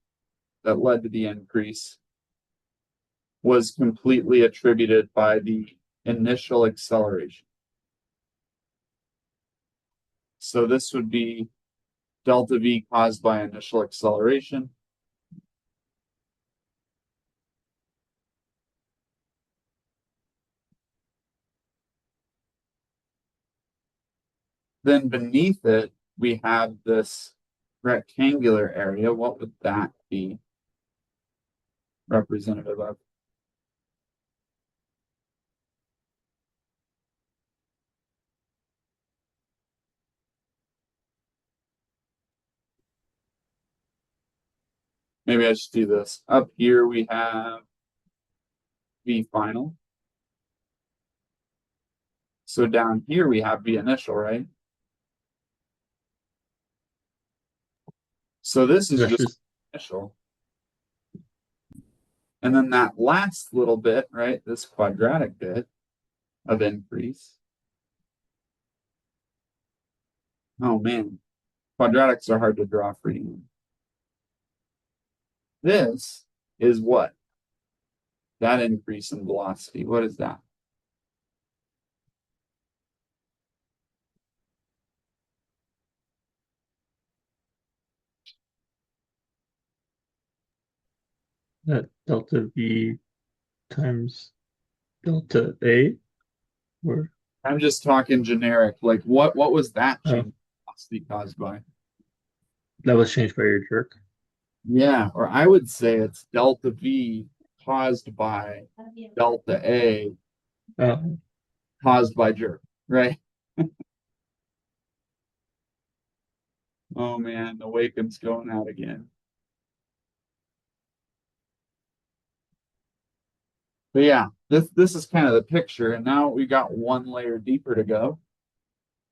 that led to the increase was completely attributed by the initial acceleration. So this would be delta V caused by initial acceleration. Then beneath it, we have this rectangular area. What would that be representative of? Maybe I should do this. Up here we have V final. So down here we have V initial, right? So this is That's just initial. And then that last little bit, right, this quadratic bit of increase. Oh man, quadratics are hard to draw for you. This is what? That increase in velocity. What is that? that delta V times delta A, or I'm just talking generic. Like what was that change oh, in velocity caused by? that was changed by your jerk. Yeah, or I would say it's delta V caused by delta A Oh, caused by jerk, right? Oh man, the Wakeham's going out again. But yeah, this is kind of the picture, and now we got one layer deeper to go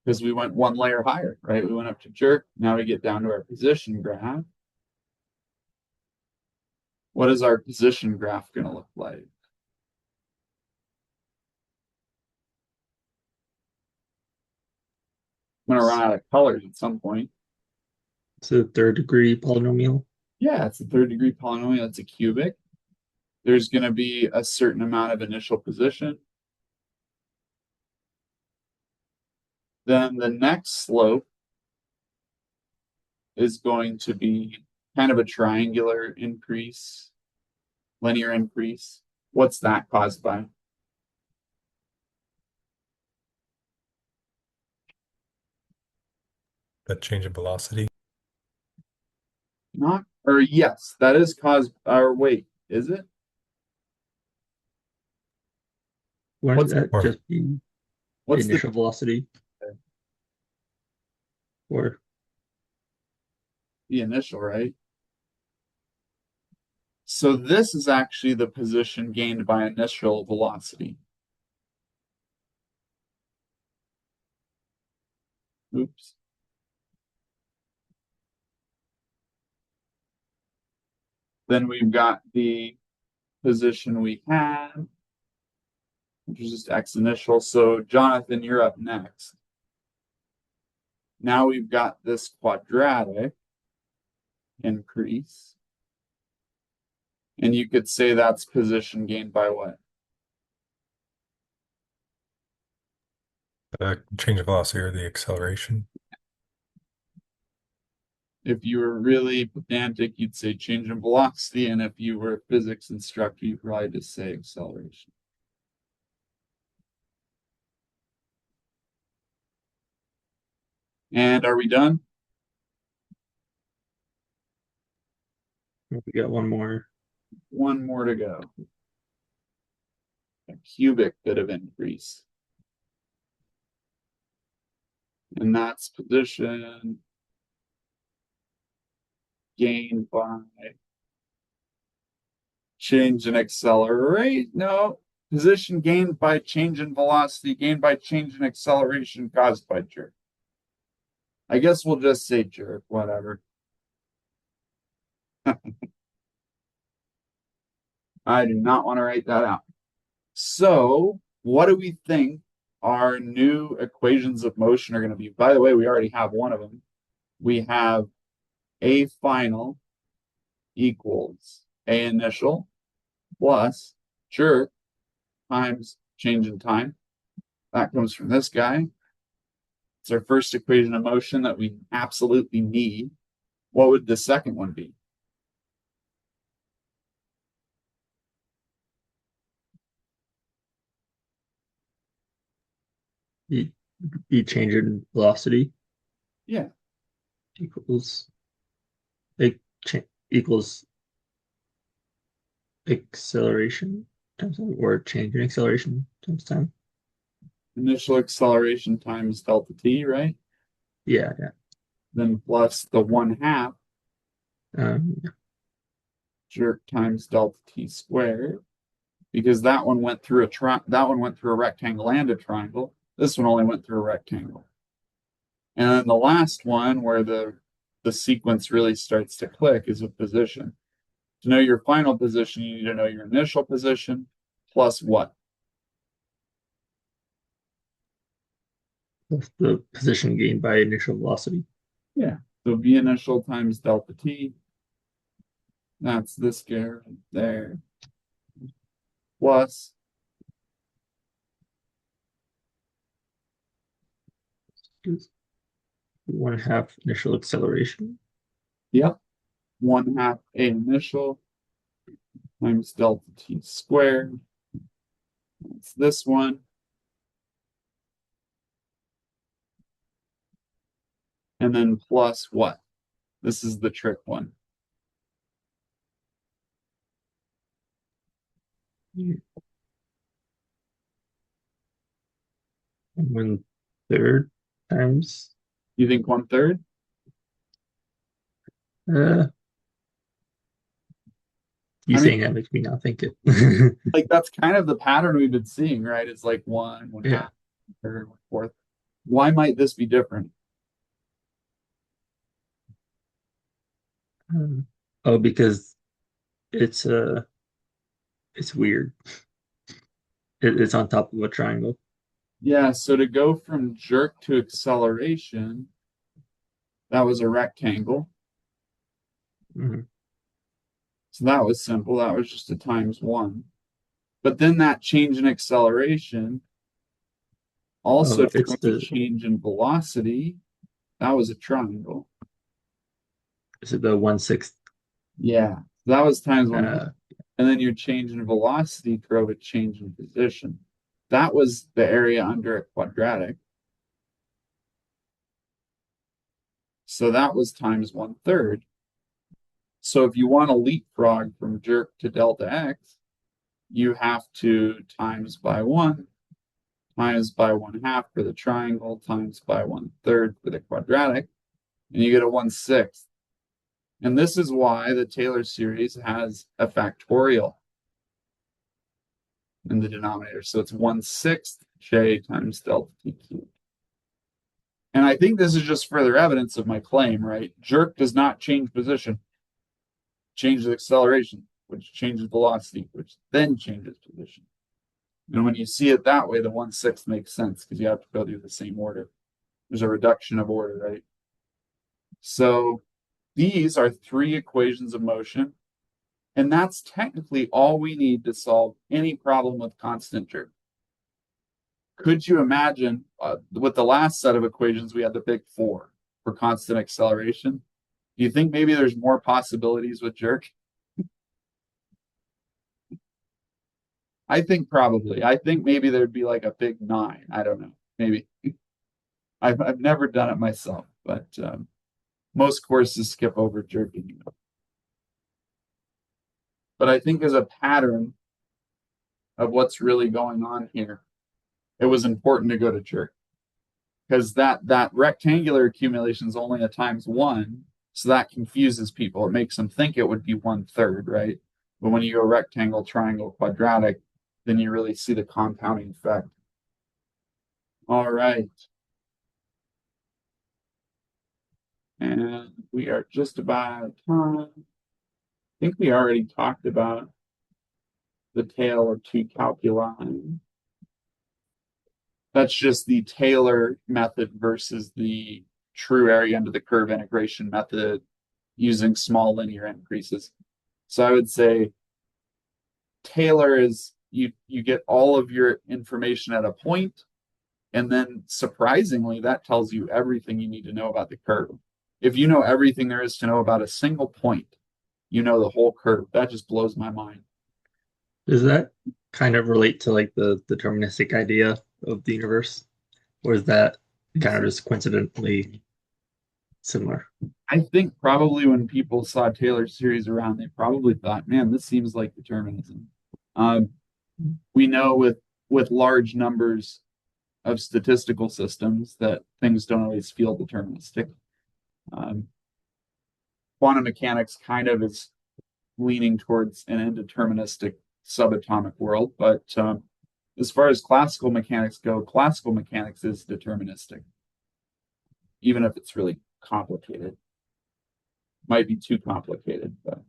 because we went one layer higher, right? We went up to jerk. Now we get down to our position graph. What is our position graph going to look like? I'm going to run out of colors at some point. it's a third degree polynomial. Yeah, it's a third degree polynomial. It's a cubic. There's going to be a certain amount of initial position. Then the next slope is going to be kind of a triangular increase, linear increase. What's that caused by? That change in velocity. Not, or yes, that is caused, or wait, is it? Wouldn't What's that Or just be what's the initial velocity? Or initial, right? So this is actually the position gained by initial velocity. Oops. Then we've got the position we had, which is just x initial. So Jonathan, you're up next. Now we've got this quadratic increase. And you could say that's position gained by what? Change of velocity or the acceleration. If you were really pedantic, you'd say change in velocity. And if you were a physics instructor, you'd probably just say acceleration. And are we done? We got one more. One more to go. A cubic bit of increase. And that's position gained by change in accelerate. No, position gained by change in velocity, gained by change in acceleration caused by jerk. I guess we'll just say jerk, whatever. I do not want to write that out. So, what do we think our new equations of motion are going to be? By the way, we already have one of them. We have A final equals A initial plus jerk times change in time. That comes from this guy. It's our first equation of motion that we absolutely need. What would the second one be? Be change in velocity Yeah, equals equals acceleration times time, or change in acceleration times time. initial acceleration times delta t, right? Yeah. Then plus the 1/2 Yeah. jerk times delta t squared, because that one went through a rectangle and a triangle. This one only went through a rectangle. And then the last one where the sequence really starts to click is with position. To know your final position, you need to know your initial position plus what? That's the position gained by initial velocity. Yeah. So v initial times delta t. That's this guy right there. Plus 1/2 initial acceleration. yep, 1/2 a initial times delta t squared. That's this one. And then plus what? This is the trick one. And 1/3 times. You think 1/3? Saying that makes me not think it. Like that's kind of the pattern we've been seeing, right? It's like 1/2, Yeah. 1/3, 1/4. Why might this be different? Because it's weird. It's on top of a triangle. Yeah, so to go from jerk to acceleration, that was a rectangle. Mhm. So that was simple. That was just a times 1. But then that change in acceleration also It's the change in velocity. That was a triangle. is it the 1/6? Yeah, that was times 1. And then your change in velocity drove a change in position. That was the area under a quadratic. So that was times 1/3. So if you want to leapfrog from jerk to delta x, you have to times by 1, times by 1/2 for the triangle, times by 1/3 for the quadratic, and you get a 1/6. And this is why the Taylor series has a factorial in the denominator. So it's 1/6 j times delta t cubed. And I think this is just further evidence of my claim, right? Jerk does not change position. Changes acceleration, which changes velocity, which then changes position. And when you see it that way, the 1/6 makes sense because you have to go through the same order. There's a reduction of order, right? So these are three equations of motion, and that's technically all we need to solve any problem with constant jerk. Could you imagine with the last set of equations, we had the big four for constant acceleration? Do you think maybe there's more possibilities with jerk? I think probably. I think maybe there'd be like a big nine. I don't know. Maybe. I've never done it myself, but most courses skip over jerking. But I think as a pattern of what's really going on here, it was important to go to jerk. Because that rectangular accumulation is only a times one, so that confuses people. It makes them think it would be 1/3, right? But when you go rectangle, triangle, quadratic, then you really see the compounding effect. All right. And we are just about out of time. I think we already talked about the Taylor two calculi. That's just the Taylor method versus the true area under the curve integration method using small linear increases. So I would say Taylor is you get all of your information at a point, and then surprisingly, that tells you everything you need to know about the curve. If you know everything there is to know about a single point, you know the whole curve. That just blows my mind. Does that kind of relate to like the deterministic idea of the universe? Or is that kind of just coincidentally similar? I think probably when people saw Taylor's series around, they probably thought, man, this seems like determinism. We know with large numbers of statistical systems that things don't always feel deterministic. Quantum mechanics kind of is leaning towards an indeterministic subatomic world, but as far as classical mechanics go, classical mechanics is deterministic, even if it's really complicated. Might be too complicated, but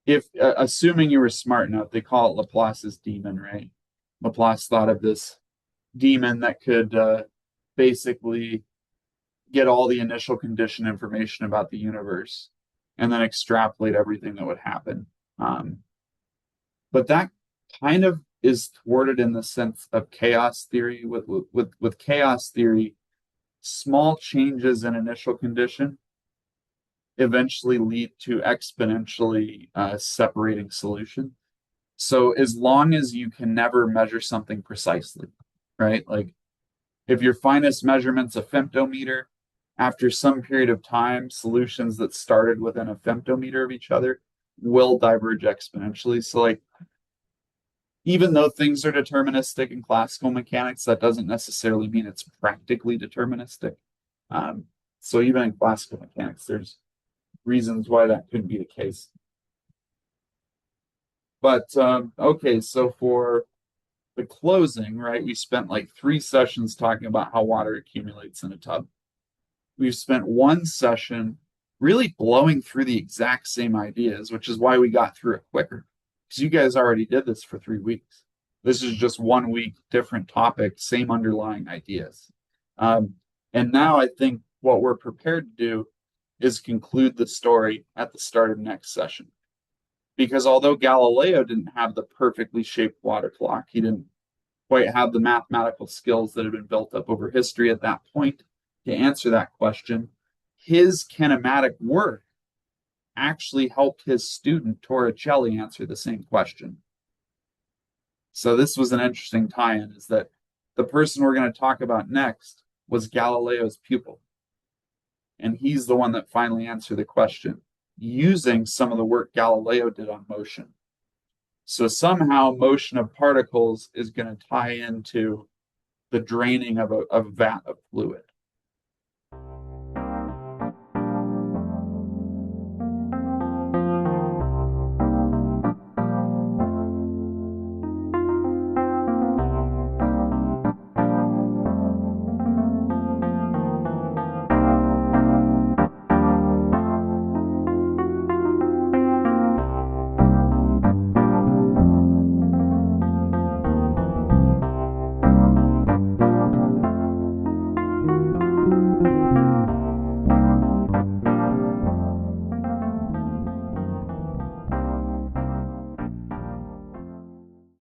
if assuming you were smart enough, they call it Laplace's demon, right? Laplace thought of this demon that could basically get all the initial condition information about the universe and then extrapolate everything that would happen. But that kind of is thwarted in the sense of chaos theory. With chaos theory, small changes in initial condition eventually lead to exponentially separating solution. So as long as you can never measure something precisely, right? Like if your finest measurement's a femtometer, after some period of time, solutions that started within a femtometer of each other will diverge exponentially. So like even though things are deterministic in classical mechanics, that doesn't necessarily mean it's practically deterministic. So even in classical mechanics, there's reasons why that couldn't be the case. But okay, so for the closing, right, we spent like 3 sessions talking about how water accumulates in a tub. We've spent 1 session really blowing through the exact same ideas, which is why we got through it quicker. Because you guys already did this for 3 weeks. This is just 1 week, different topic, same underlying ideas. And now I think what we're prepared to do is conclude the story at the start of next session. Because although Galileo didn't have the perfectly shaped water clock, he didn't quite have the mathematical skills that had been built up over history at that point to answer that question, his kinematic work actually helped his student Torricelli answer the same question. So this was an interesting tie-in, is that the person we're going to talk about next was Galileo's pupil. And he's the one that finally answered the question using some of the work Galileo did on motion. So somehow motion of particles is going to tie into the draining of a vat of fluid.